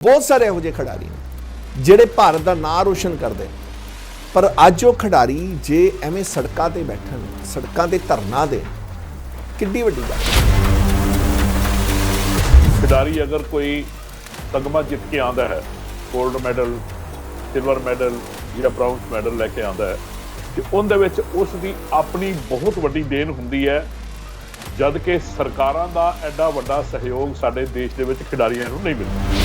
बहुत सारे ਇਹੋ ਜਿਹੇ खिडारी ਨੇ ਜਿਹੜੇ ਭਾਰਤ ਦਾ ਨਾਂ ਰੋਸ਼ਨ ਕਰਦੇ ਨੇ ਪਰ ਅੱਜ ਉਹ खिडारी ਜੇ ਐਵੇਂ ਸੜਕਾਂ ਤੇ ਬੈਠਣ ਸੜਕਾਂ ਤੇ ਧਰਨਾ ਦੇ ਕਿੱਡੀ ਵੱਡੀ ਗੱਲ खिडारी अगर कोई तगमा जित के आता है गोल्ड मैडल सिल्वर मैडल या ब्राउन्स मैडल लैके आता है तो उनके उसकी अपनी बहुत वड्डी देन होंगी है जद कि सरकारां दा एडा वड्डा सहयोग साडे देश दे विच खिडारियां नूं नहीं मिलदा।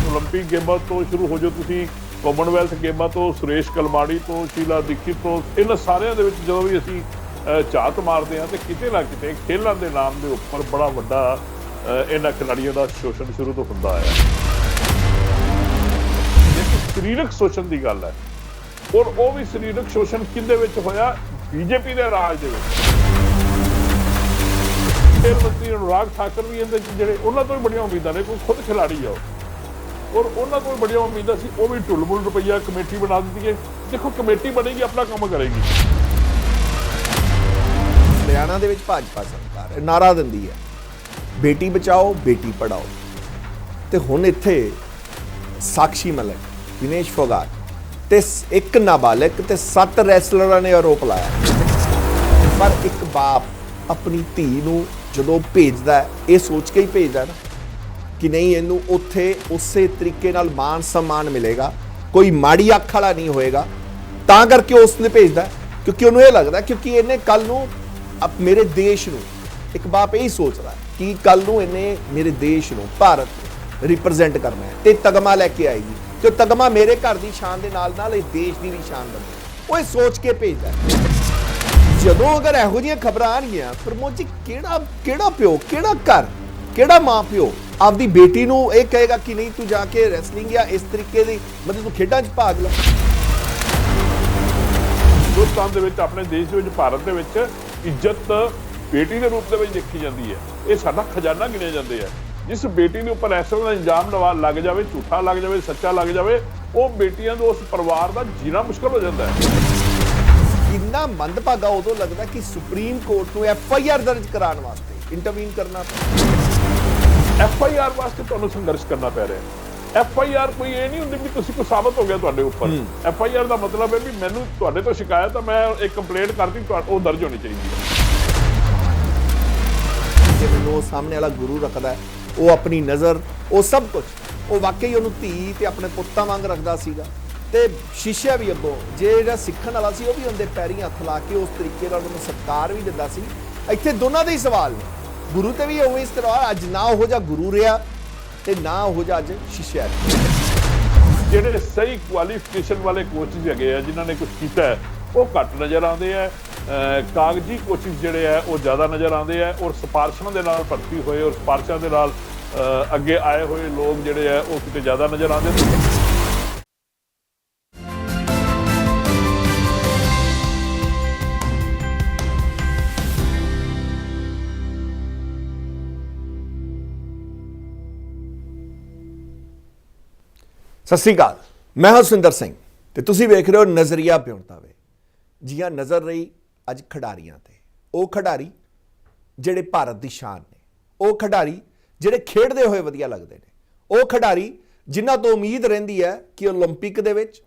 ओलंपिक गेमां तो शुरू हो जाओ तुसीं कॉमनवैल्थ गेमां तो सुरेश कलमाड़ी तो शीला दीक्षित तो इन सारिਆਂ ਦੇ ਵਿੱਚ ਜਦੋਂ ਵੀ ਅਸੀਂ ਝਾਤ मारते हैं तो किते ना किते खेलों के नाम के उपर बड़ा वड्डा इन्हां खिलाड़ियों का शोषण शुरू तो होंदा है। शरीरक शोषण की गल है और वो भी शरीरक शोषण किहदे विच होया बीजेपी के राज दे विच। खेल मंत्री अनुराग ठाकुर भी इहदे च जिहड़े उन्हां तों बड़ियां उम्मीदां ने कोई खुद खिलाड़ी आ और उन्हां तों बड़ियां उम्मीदां सी वो भी ढुल-मुल रुपया कमेटी बना दी है। देखो कमेटी बनेगी अपना काम करेगी। हरियाणा ਦੇ ਵਿੱਚ ਭਾਜਪਾ ਸਰਕਾਰ ਨਾਰਾ ਦਿੰਦੀ ਹੈ ਬੇਟੀ ਬਚਾਓ ਬੇਟੀ ਪੜਾਓ ਤੇ ਹੁਣ ਇੱਥੇ ਸਾਕਸ਼ੀ ਮਲਿਕ ਦਿਨੇਸ਼ ਫੋਗਾਟ ਤੇ ਇੱਕ ਨਾਬਾਲਗ ਤੇ 7 ਰੈਸਲਰਾਂ ਨੇ ਆਰੋਪ ਲਾਇਆ ਪਰ ਇੱਕ ਬਾਪ ਆਪਣੀ ਧੀ ਨੂੰ ਜਦੋਂ ਭੇਜਦਾ ਇਹ ਸੋਚ ਕੇ ਹੀ ਭੇਜਦਾ ਨਾ ਕਿ ਨਹੀਂ ਇਹਨੂੰ ਉੱਥੇ ਉਸੇ ਤਰੀਕੇ ਨਾਲ ਮਾਨ ਸਨਮਾਨ ਮਿਲੇਗਾ ਕੋਈ ਮਾੜੀ ਅੱਖ ਵਾਲਾ ਨਹੀਂ ਹੋਏਗਾ ਤਾਂ ਕਰਕੇ ਉਸਨੇ ਭੇਜਦਾ ਕਿਉਂਕਿ ਉਹਨੂੰ ਇਹ ਲੱਗਦਾ ਕਿਉਂਕਿ ਇਹਨੇ ਕੱਲ ਨੂੰ अब मेरे देश नूं एक बाप यही सोच रहा है कि कल नूं इन्हें मेरे देश नूं भारत रिप्रजेंट करना है ते तगमा लैके आएगी तो तगमा मेरे घर की शान दे नाल नाल इस देश की भी शान बने वो सोच के भेजदा है। जदों अगर इहो जिहियां खबरां आउणगियां प्रमोद जी किहड़ा प्यो किहड़ा घर किहड़ा मां प्यो आपदी बेटी नूं ये कहेगा कि नहीं तू जाके रैसलिंग या इस तरीके दी मतलब तू खेडां 'च भाग ले। हिंदुस्तान दे विच अपने देश दे विच भारत दे विच इज्जत बेटी के रूप में देखी जाती है ये साडा खजाना गिने जाते हैं। जिस बेटी के उपर इस तरह का इल्जाम लग जाए झूठा लग जाए सच्चा लग जाए वो बेटियां उस परिवार का जीना मुश्किल हो जाता है। कितना मंदभागा उदों लगता कि सुप्रीम कोर्ट को FIR दर्ज कराने वास्ते इंटरवीन करना FIR वास्ते तुहानूं संघर्ष करना पै रहा है। FIR कोई ये नहीं होंदी भी तुसीं कोई साबित हो गया तुहाडे उपर। FIR का मतलब है भी मैनूं तुहाडे तो शिकायत है मैं एक कंप्लेंट करती वो दर्ज होनी चाहिए। जिन्होंने वो सामने वाला गुरु रखता है वो अपनी नज़र वो सब कुछ वो वाकई उन्होंने धी ते अपने पुत्तां वांग रखदा सीगा ते शिष्या भी अगों जेड़ा सीखण वाला सी वो भी उनके पैरीं हत्थ ला के उस तरीके नाल उन्हें सत्कार भी दिंदा सी। इत्थे दोनों दे ही सवाल ने गुरु ते भी उवें इस तरह अज ना उहो जिहा गुरु रहा ते ना हो जा अज शिष्या ਜਿਹੜੇ ਸਹੀ ਕੁਆਲੀਫਿਕੇਸ਼ਨ ਵਾਲੇ ਕੋਚਿਸ ਹੈਗੇ ਆ ਜਿਨ੍ਹਾਂ ਨੇ ਕੁਝ ਕੀਤਾ ਹੈ ਉਹ ਘੱਟ ਨਜ਼ਰ ਆਉਂਦੇ ਆ ਕਾਗਜ਼ੀ ਕੋਚਿਸ ਜਿਹੜੇ ਆ ਉਹ ਜ਼ਿਆਦਾ ਨਜ਼ਰ ਆਉਂਦੇ ਆ ਔਰ ਸਿਫਾਰਸ਼ਾਂ ਦੇ ਨਾਲ ਭਰਤੀ ਹੋਏ ਔਰ ਸਿਫਾਰਸ਼ਾਂ ਦੇ ਨਾਲ ਅੱਗੇ ਆਏ ਹੋਏ ਲੋਕ ਜਿਹੜੇ ਆ ਉਹ ਕਿਤੇ ਜ਼ਿਆਦਾ ਨਜ਼ਰ ਆਉਂਦੇ ਨੇ। सत श्री अकाल मैं हाँ सुंदर सिंह ते तुसीं वेख रहे हो नज़रिया प्योंतावे जी हाँ नज़र रही अज खिडारियां ते वो खिडारी जिहड़े भारत की शान ने वो खिडारी जिहड़े खेडदे होए वधिया लगदे ने वो खिडारी जिन्हां तो उम्मीद रहिंदी है कि ओलंपिक दे विच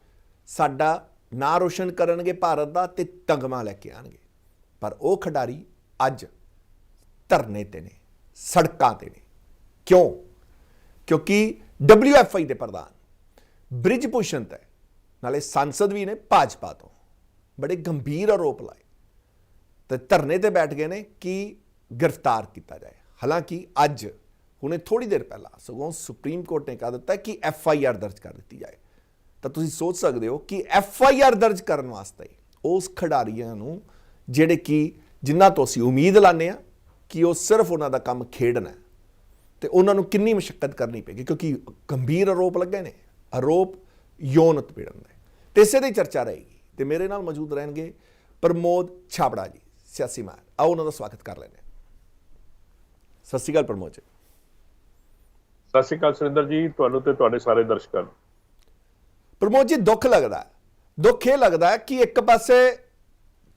साडा नां रोशन करनगे भारत दा ते तगमा लैके आउणगे पर वो खिडारी अज धरने ते ने सड़कां ते ने क्यों क्योंकि WFI दे प्रधान ब्रिज भूषण है नाले सांसद भी ने भाजपा तो बड़े गंभीर आरोप लाए तो धरने ते बैठ गए ने कि गिरफ्तार किया जाए। हालांकि अज हुणे थोड़ी देर पहला सगों सुप्रीम कोर्ट ने कहा दिता कि FIR दर्ज कर दी जाए तो तुसीं सोच सकते हो कि FIR दर्ज करने वास्ते उस खिडारियां नूं जिहड़े कि जिन्हां तो असीं उम्मीद लाने कि वो सिर्फ उन्हां दा काम खेडना तो उन्हां नूं किन्नी मशक्कत करनी पेगी क्योंकि गंभीर आरोप लगे ने आरोप यौन उत्पीड़न दे ते इसे दी चर्चा रहेगी ते मेरे नाल मौजूद रहणगे प्रमोद छाबड़ा जी सियासी माहिर आओ उन्हां दा स्वागत कर लैंदे। सत श्री अकाल प्रमोद जी। सत श्री अकाल सुरिंदर जी तुहानूं ते तुहाडे सारे दर्शकां नूं। प्रमोद जी दुख लगदा है ये लगदा है कि एक पासे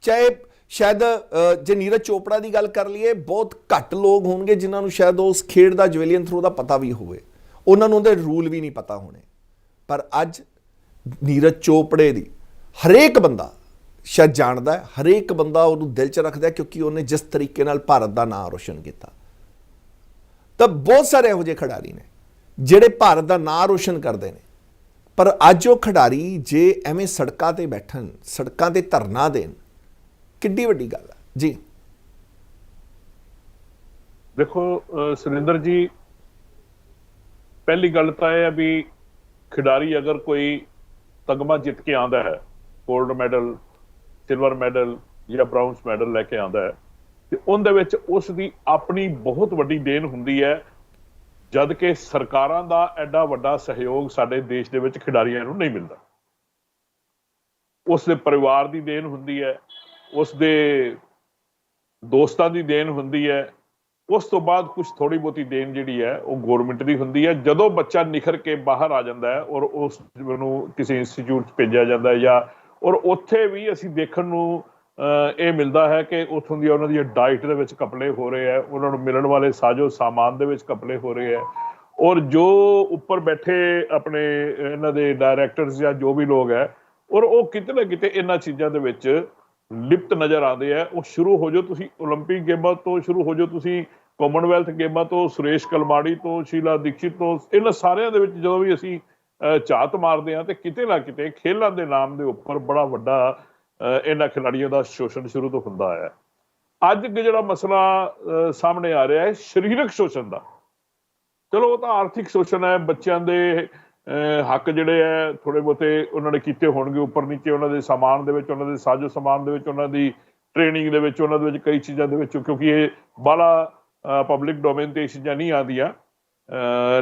चाहे ਸ਼ਾਇਦ ਜੇ ਨੀਰਜ ਚੋਪੜਾ ਦੀ ਗੱਲ ਕਰ ਲਈਏ, ਬਹੁਤ ਘੱਟ ਲੋਕ ਹੋਣਗੇ ਜਿਨ੍ਹਾਂ ਨੂੰ ਸ਼ਾਇਦ ਉਸ ਖੇਡ ਦਾ ਜਵੈਲੀਅਨ ਥਰੋ ਦਾ ਪਤਾ ਵੀ ਹੋਵੇ, ਉਹਨਾਂ ਨੂੰ ਉਹਦੇ ਰੂਲ ਵੀ ਨਹੀਂ ਪਤਾ ਹੋਣੇ। ਪਰ ਅੱਜ ਨੀਰਜ ਚੋਪੜੇ ਦੀ ਹਰੇਕ ਬੰਦਾ ਸ਼ਾਇਦ ਜਾਣਦਾ ਹੈ, ਹਰੇਕ ਬੰਦਾ ਉਹਨੂੰ ਦਿਲ 'ਚ ਰੱਖਦਾ, ਕਿਉਂਕਿ ਉਹਨੇ ਜਿਸ ਤਰੀਕੇ ਨਾਲ ਭਾਰਤ ਦਾ ਨਾਂ ਰੋਸ਼ਨ ਕੀਤਾ। ਤਾਂ ਬਹੁਤ ਸਾਰੇ ਇਹੋ ਜਿਹੇ ਖਿਡਾਰੀ ਨੇ ਜਿਹੜੇ ਭਾਰਤ ਦਾ ਨਾਂ ਰੋਸ਼ਨ ਕਰਦੇ ਨੇ, ਪਰ ਅੱਜ ਉਹ ਖਿਡਾਰੀ ਜੇ ਐਵੇਂ ਸੜਕਾਂ ਤੇ ਬੈਠਣ, ਸੜਕਾਂ ਤੇ ਧਰਨਾ ਦੇਣ, ਕਿੱਡੀ ਵੱਡੀ ਗੱਲ ਹੈ ਜੀ। ਦੇਖੋ ਸੁਰਿੰਦਰ ਜੀ, ਪਹਿਲੀ ਗੱਲ ਤਾਂ ਇਹ ਹੈ ਵੀ ਖਿਡਾਰੀ ਅਗਰ ਕੋਈ ਤਗਮਾ ਜਿੱਤ ਕੇ ਆਉਂਦਾ ਹੈ, ਗੋਲਡ ਮੈਡਲ, ਸਿਲਵਰ ਮੈਡਲ ਜਾਂ ਬ੍ਰਾਊਨਜ਼ ਮੈਡਲ ਲੈ ਕੇ ਆਉਂਦਾ ਹੈ, ਤੇ ਉਹਦੇ ਵਿੱਚ ਉਸ ਦੀ ਆਪਣੀ ਬਹੁਤ ਵੱਡੀ ਦੇਣ ਹੁੰਦੀ ਹੈ, ਜਦ ਕਿ ਸਰਕਾਰਾਂ ਦਾ ਐਡਾ ਵੱਡਾ ਸਹਿਯੋਗ ਸਾਡੇ ਦੇਸ਼ ਦੇ ਵਿੱਚ ਖਿਡਾਰੀਆਂ ਨੂੰ ਨਹੀਂ ਮਿਲਦਾ। ਉਸ ਦੇ ਪਰਿਵਾਰ ਦੀ ਦੇਣ ਹੁੰਦੀ ਹੈ, ਉਸ ਦੇ ਦੋਸਤਾਂ ਦੀ ਦੇਣ ਹੁੰਦੀ ਹੈ, ਉਸ ਤੋਂ ਬਾਅਦ ਕੁਝ ਥੋੜੀ ਬਹੁਤੀ ਦੇਣ ਜਿਹੜੀ ਹੈ ਉਹ ਗਵਰਨਮੈਂਟ ਦੀ ਹੁੰਦੀ ਹੈ। ਜਦੋਂ ਬੱਚਾ ਨਿਖਰ ਕੇ ਬਾਹਰ ਆ ਜਾਂਦਾ ਹੈ ਔਰ ਉਸ ਨੂੰ ਕਿਸੇ ਇੰਸਟੀਚਿਊਟ 'ਚ ਭੇਜਿਆ ਜਾਂਦਾ ਹੈ ਜਾਂ ਔਰ ਉੱਥੇ ਵੀ ਅਸੀਂ ਦੇਖਣ ਨੂੰ ਇਹ ਮਿਲਦਾ ਹੈ ਕਿ ਉੱਥੋਂ ਦੀ ਉਹਨਾਂ ਦੀ ਡਾਈਟ ਦੇ ਵਿੱਚ ਘਪਲੇ ਹੋ ਰਹੇ ਹੈ, ਉਹਨਾਂ ਨੂੰ ਮਿਲਣ ਵਾਲੇ ਸਾਜੋ ਸਾਮਾਨ ਦੇ ਵਿੱਚ ਘਪਲੇ ਹੋ ਰਹੇ ਹੈ, ਔਰ ਜੋ ਉੱਪਰ ਬੈਠੇ ਆਪਣੇ ਇਹਨਾਂ ਦੇ ਡਾਇਰੈਕਟਰਸ ਜਾਂ ਜੋ ਵੀ ਲੋਕ ਹੈ, ਔਰ ਉਹ ਕਿਤੇ ਨਾ ਕਿਤੇ ਇਹਨਾਂ ਚੀਜ਼ਾਂ ਦੇ ਵਿੱਚ ਲਿਪਤ ਨਜ਼ਰ ਆਉਂਦੇ ਹੈ। ਉਹ ਸ਼ੁਰੂ ਹੋ ਜਾਓ ਤੁਸੀਂ ਓਲੰਪਿਕ ਗੇਮਾਂ ਤੋਂ, ਸ਼ੁਰੂ ਹੋ ਜਾਓ ਤੁਸੀਂ ਕਾਮਨਵੈਲਥ ਗੇਮਾਂ ਤੋਂ, ਸੁਰੇਸ਼ ਕਲਮਾੜੀ ਤੋਂ, ਸ਼ੀਲਾ ਦੀਕਸ਼ਿਤ ਤੋਂ, ਇਹਨਾਂ ਸਾਰਿਆਂ ਦੇ ਵਿੱਚ ਜਦੋਂ ਵੀ ਅਸੀਂ ਝਾਤ ਮਾਰਦੇ ਹਾਂ ਤੇ ਕਿਤੇ ਨਾ ਕਿਤੇ ਖੇਲਾਂ ਦੇ ਨਾਮ ਦੇ ਉੱਪਰ ਬੜਾ ਵੱਡਾ ਇਹਨਾਂ ਖਿਡਾਰੀਆਂ ਦਾ ਸ਼ੋਸ਼ਣ ਸ਼ੁਰੂ ਤੋਂ ਹੁੰਦਾ ਹੈ। ਅੱਜ ਜਿਹੜਾ ਮਸਲਾ ਸਾਹਮਣੇ ਆ ਰਿਹਾ ਹੈ ਸਰੀਰਕ ਸ਼ੋਸ਼ਣ ਦਾ, ਚਲੋ ਉਹ ਤਾਂ ਆਰਥਿਕ ਸ਼ੋਸ਼ਣ ਹੈ, ਬੱਚਿਆਂ ਦੇ ਹੱਕ ਜਿਹੜੇ ਹੈ ਥੋੜੇ ਬਹੁਤੇ ਉਹਨਾਂ ਨੇ ਕੀਤੇ ਹੋਣਗੇ ਉੱਪਰ ਨੀਚੇ, ਉਹਨਾਂ ਦੇ ਸਾਮਾਨ ਦੇ ਵਿੱਚ, ਉਹਨਾਂ ਦੇ ਸਾਜੋ ਸਮਾਨ ਦੇ ਵਿੱਚ, ਉਹਨਾਂ ਦੀ ਟ੍ਰੇਨਿੰਗ ਦੇ ਵਿੱਚ, ਉਹਨਾਂ ਦੇ ਵਿੱਚ ਕਈ ਚੀਜ਼ਾਂ ਦੇ ਵਿੱਚ, ਕਿਉਂਕਿ ਇਹ ਬਾਹਲਾ ਪਬਲਿਕ ਡੋਮੇਨ ਤੇ ਇਹ ਚੀਜ਼ਾਂ ਨਹੀਂ ਆਉਂਦੀਆਂ।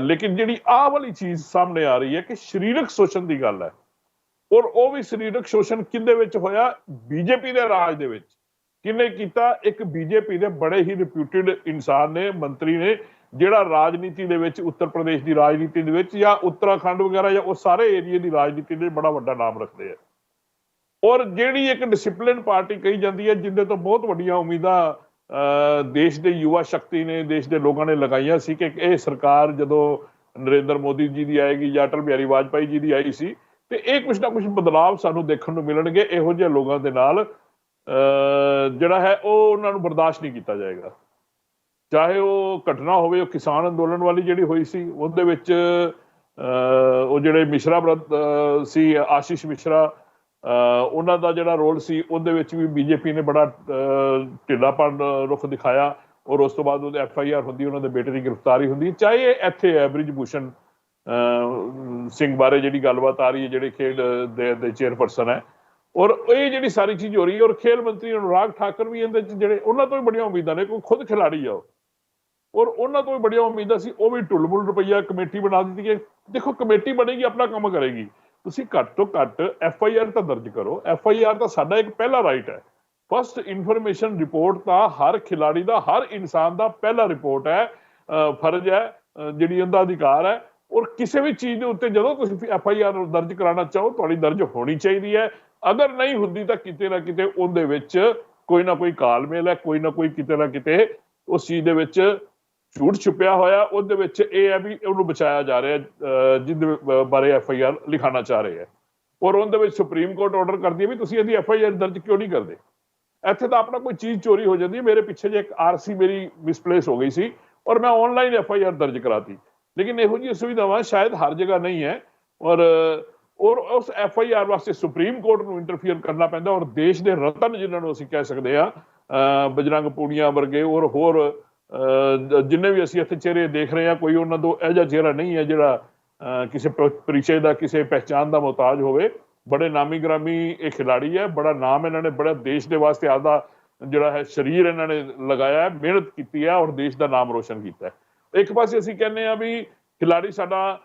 ਲੇਕਿਨ ਜਿਹੜੀ ਆਹ ਵਾਲੀ ਚੀਜ਼ ਸਾਹਮਣੇ ਆ ਰਹੀ ਹੈ ਕਿ ਸਰੀਰਕ ਸ਼ੋਸ਼ਣ ਦੀ ਗੱਲ ਹੈ, ਔਰ ਉਹ ਵੀ ਸਰੀਰਕ ਸ਼ੋਸ਼ਣ ਕਿਹਦੇ ਵਿੱਚ ਹੋਇਆ? ਬੀਜੇਪੀ ਦੇ ਰਾਜ ਦੇ ਵਿੱਚ। ਕਿਹਨੇ ਕੀਤਾ? ਇੱਕ ਬੀਜੇਪੀ ਦੇ ਬੜੇ ਹੀ ਰਿਪਿਊਟਡ ਇਨਸਾਨ ਨੇ, ਮੰਤਰੀ ਨੇ, ਜਿਹੜਾ ਰਾਜਨੀਤੀ ਦੇ ਵਿੱਚ, ਉੱਤਰ ਪ੍ਰਦੇਸ਼ ਦੀ ਰਾਜਨੀਤੀ ਦੇ ਵਿੱਚ ਜਾਂ ਉੱਤਰਾਖੰਡ ਵਗੈਰਾ ਜਾਂ ਉਹ ਸਾਰੇ ਏਰੀਏ ਦੀ ਰਾਜਨੀਤੀ ਦੇ ਬੜਾ ਵੱਡਾ ਨਾਮ ਰੱਖਦੇ ਆ। ਔਰ ਜਿਹੜੀ ਇੱਕ ਡਿਸਿਪਲਿਨ ਪਾਰਟੀ ਕਹੀ ਜਾਂਦੀ ਹੈ, ਜਿੰਦੇ ਤੋਂ ਬਹੁਤ ਵੱਡੀਆਂ ਉਮੀਦਾਂ ਦੇਸ਼ ਦੇ ਯੁਵਾ ਸ਼ਕਤੀ ਨੇ, ਦੇਸ਼ ਦੇ ਲੋਕਾਂ ਨੇ ਲਗਾਈਆਂ ਸੀ ਕਿ ਇਹ ਸਰਕਾਰ ਜਦੋਂ ਨਰਿੰਦਰ ਮੋਦੀ ਜੀ ਦੀ ਆਏਗੀ ਜਾਂ ਅਟਲ ਬਿਹਾਰੀ ਵਾਜਪਾਈ ਜੀ ਦੀ ਆਈ ਸੀ, ਤੇ ਇਹ ਕੁਛ ਨਾ ਕੁਛ ਬਦਲਾਵ ਸਾਨੂੰ ਦੇਖਣ ਨੂੰ ਮਿਲਣਗੇ। ਇਹੋ ਜਿਹੇ ਲੋਕਾਂ ਦੇ ਨਾਲ ਜਿਹੜਾ ਹੈ ਉਹ ਉਹਨਾਂ ਨੂੰ ਬਰਦਾਸ਼ਤ ਨਹੀਂ ਕੀਤਾ ਜਾਏਗਾ। ਚਾਹੇ ਉਹ ਘਟਨਾ ਹੋਵੇ, ਉਹ ਕਿਸਾਨ ਅੰਦੋਲਨ ਵਾਲੀ ਜਿਹੜੀ ਹੋਈ ਸੀ, ਉਹਦੇ ਵਿੱਚ ਉਹ ਜਿਹੜੇ ਮਿਸ਼ਰਾ ਸੀ, ਆਸ਼ੀਸ਼ ਮਿਸ਼ਰਾ, ਉਹਨਾਂ ਦਾ ਜਿਹੜਾ ਰੋਲ ਸੀ, ਉਹਦੇ ਵਿੱਚ ਵੀ ਬੀਜੇਪੀ ਨੇ ਬੜਾ ਢਿੱਲਾਪਣ ਰੁਖ ਦਿਖਾਇਆ, ਔਰ ਉਸ ਤੋਂ ਬਾਅਦ ਉਹਦੇ FIR ਹੁੰਦੀ, ਉਹਨਾਂ ਦੇ ਬੇਟੇ ਦੀ ਗ੍ਰਿਫਤਾਰੀ ਹੁੰਦੀ। ਚਾਹੇ ਇੱਥੇ ਹੈ ਬ੍ਰਿਜ ਭੂਸ਼ਣ ਸਿੰਘ ਬਾਰੇ ਜਿਹੜੀ ਗੱਲਬਾਤ ਆ ਰਹੀ ਹੈ, ਜਿਹੜੇ ਖੇਡ ਦੇ ਚੇਅਰਪਰਸਨ ਹੈ, ਔਰ ਇਹ ਜਿਹੜੀ ਸਾਰੀ ਚੀਜ਼ ਹੋ ਰਹੀ ਹੈ, ਔਰ ਖੇਲ ਮੰਤਰੀ ਅਨੁਰਾਗ ਠਾਕੁਰ ਵੀ ਇਹਦੇ 'ਚ ਜਿਹੜੇ ਉਹਨਾਂ ਤੋਂ ਵੀ ਬੜੀਆਂ ਉਮੀਦਾਂ ਨੇ, ਕੋਈ ਖੁਦ ਖਿਲਾੜੀ ਆ ਔਰ ਉਹਨਾਂ ਤੋਂ ਵੀ ਬੜੀਆਂ ਉਮੀਦਾਂ ਸੀ। ਉਹ ਵੀ ਢੁੱਲਮੁੱਲ ਰੁਪਈਆ ਕਮੇਟੀ ਬਣਾ ਦਿੱਤੀ ਹੈ। ਦੇਖੋ ਕਮੇਟੀ ਬਣੇਗੀ, ਆਪਣਾ ਕੰਮ ਕਰੇਗੀ, ਤੁਸੀਂ ਘੱਟ ਤੋਂ ਘੱਟ FIR ਤਾਂ ਦਰਜ ਕਰੋ। FIR ਤਾਂ ਸਾਡਾ ਇੱਕ ਪਹਿਲਾ ਰਾਈਟ ਹੈ। ਫਸਟ ਇਨਫੋਰਮੇਸ਼ਨ ਰਿਪੋਰਟ ਤਾਂ ਹਰ ਖਿਲਾੜੀ ਦਾ, ਹਰ ਇਨਸਾਨ ਦਾ ਪਹਿਲਾ ਰਿਪੋਰਟ ਹੈ, ਫਰਜ਼ ਹੈ, ਜਿਹੜੀ ਉਹਦਾ ਅਧਿਕਾਰ ਹੈ। ਔਰ ਕਿਸੇ ਵੀ ਚੀਜ਼ ਦੇ ਉੱਤੇ ਜਦੋਂ ਤੁਸੀਂ FIR ਦਰਜ ਕਰਾਉਣਾ ਚਾਹੋ, ਤੁਹਾਡੀ ਦਰਜ ਹੋਣੀ ਚਾਹੀਦੀ ਹੈ। ਅਗਰ ਨਹੀਂ ਹੁੰਦੀ ਤਾਂ ਕਿਤੇ ਨਾ ਕਿਤੇ ਉਹਦੇ ਵਿੱਚ ਕੋਈ ਨਾ ਕੋਈ ਕਾਲਮੇਲ ਹੈ, ਕੋਈ ਨਾ ਕੋਈ ਕਿਤੇ ਨਾ ਕਿਤੇ ਉਸ ਚੀਜ਼ ਦੇ ਵਿੱਚ ਝੂਠ ਛੁਪਿਆ ਹੋਇਆ। ਉਹਦੇ ਵਿੱਚ ਇਹ ਹੈ ਵੀ ਉਹਨੂੰ ਬਚਾਇਆ ਜਾ ਰਿਹਾ, ਜਿਹਦੇ ਬਾਰੇ FIR ਲਿਖਾਉਣਾ ਚਾਹ ਰਹੇ ਹੈ, ਔਰ ਉਹਦੇ ਵਿੱਚ ਸੁਪਰੀਮ ਕੋਰਟ ਆਰਡਰ ਕਰਦੀ ਹੈ ਵੀ ਤੁਸੀਂ ਇਹਦੀ FIR ਦਰਜ ਕਿਉਂ ਨਹੀਂ ਕਰਦੇ। ਇੱਥੇ ਤਾਂ ਆਪਣਾ ਕੋਈ ਚੀਜ਼ ਚੋਰੀ ਹੋ ਜਾਂਦੀ ਹੈ। ਮੇਰੇ ਪਿੱਛੇ ਜੇ ਇੱਕ RC ਮੇਰੀ ਮਿਸਪਲੇਸ ਹੋ ਗਈ ਸੀ, ਔਰ ਮੈਂ ਆਨਲਾਈਨ FIR ਦਰਜ ਕਰਾਤੀ, ਲੇਕਿਨ ਇਹੋ ਜਿਹੀ ਸੁਵਿਧਾਵਾਂ ਸ਼ਾਇਦ ਹਰ ਜਗ੍ਹਾ ਨਹੀਂ ਹੈ, ਔਰ ਉਸ FIR ਵਾਸਤੇ ਸੁਪਰੀਮ ਕੋਰਟ ਨੂੰ ਇੰਟਰਫੀਅਰ ਕਰਨਾ ਪੈਂਦਾ। ਔਰ ਦੇਸ਼ ਦੇ ਰਤਨ ਜਿਹਨਾਂ ਨੂੰ ਅਸੀਂ ਕਹਿ ਸਕਦੇ ਹਾਂ, ਬਜਰੰਗ ਪੂਨੀਆ ਵਰਗੇ, ਔਰ ਹੋਰ ਜਿੰਨੇ ਵੀ ਅਸੀਂ ਇੱਥੇ ਚਿਹਰੇ ਦੇਖ ਰਹੇ ਹਾਂ, ਕੋਈ ਉਹਨਾਂ ਤੋਂ ਇਹੋ ਜਿਹਾ ਚਿਹਰਾ ਨਹੀਂ ਹੈ ਜਿਹੜਾ ਕਿਸੇ ਪਰਿਚੈ ਦਾ, ਕਿਸੇ ਪਹਿਚਾਣ ਦਾ ਮੁਹਤਾਜ ਹੋਵੇ। ਬੜੇ ਨਾਮੀ ਗ੍ਰਾਮੀ ਇਹ ਖਿਲਾੜੀ ਹੈ, ਬੜਾ ਨਾਮ ਇਹਨਾਂ ਨੇ, ਬੜਾ ਦੇਸ਼ ਦੇ ਵਾਸਤੇ ਆਪਦਾ ਜਿਹੜਾ ਹੈ ਸਰੀਰ ਇਹਨਾਂ ਨੇ ਲਗਾਇਆ ਹੈ, ਮਿਹਨਤ ਕੀਤੀ ਹੈ, ਔਰ ਦੇਸ਼ ਦਾ ਨਾਮ ਰੋਸ਼ਨ ਕੀਤਾ ਹੈ। ਇੱਕ ਪਾਸੇ ਅਸੀਂ ਕਹਿੰਦੇ ਹਾਂ ਵੀ ਖਿਲਾੜੀ ਸਾਡਾ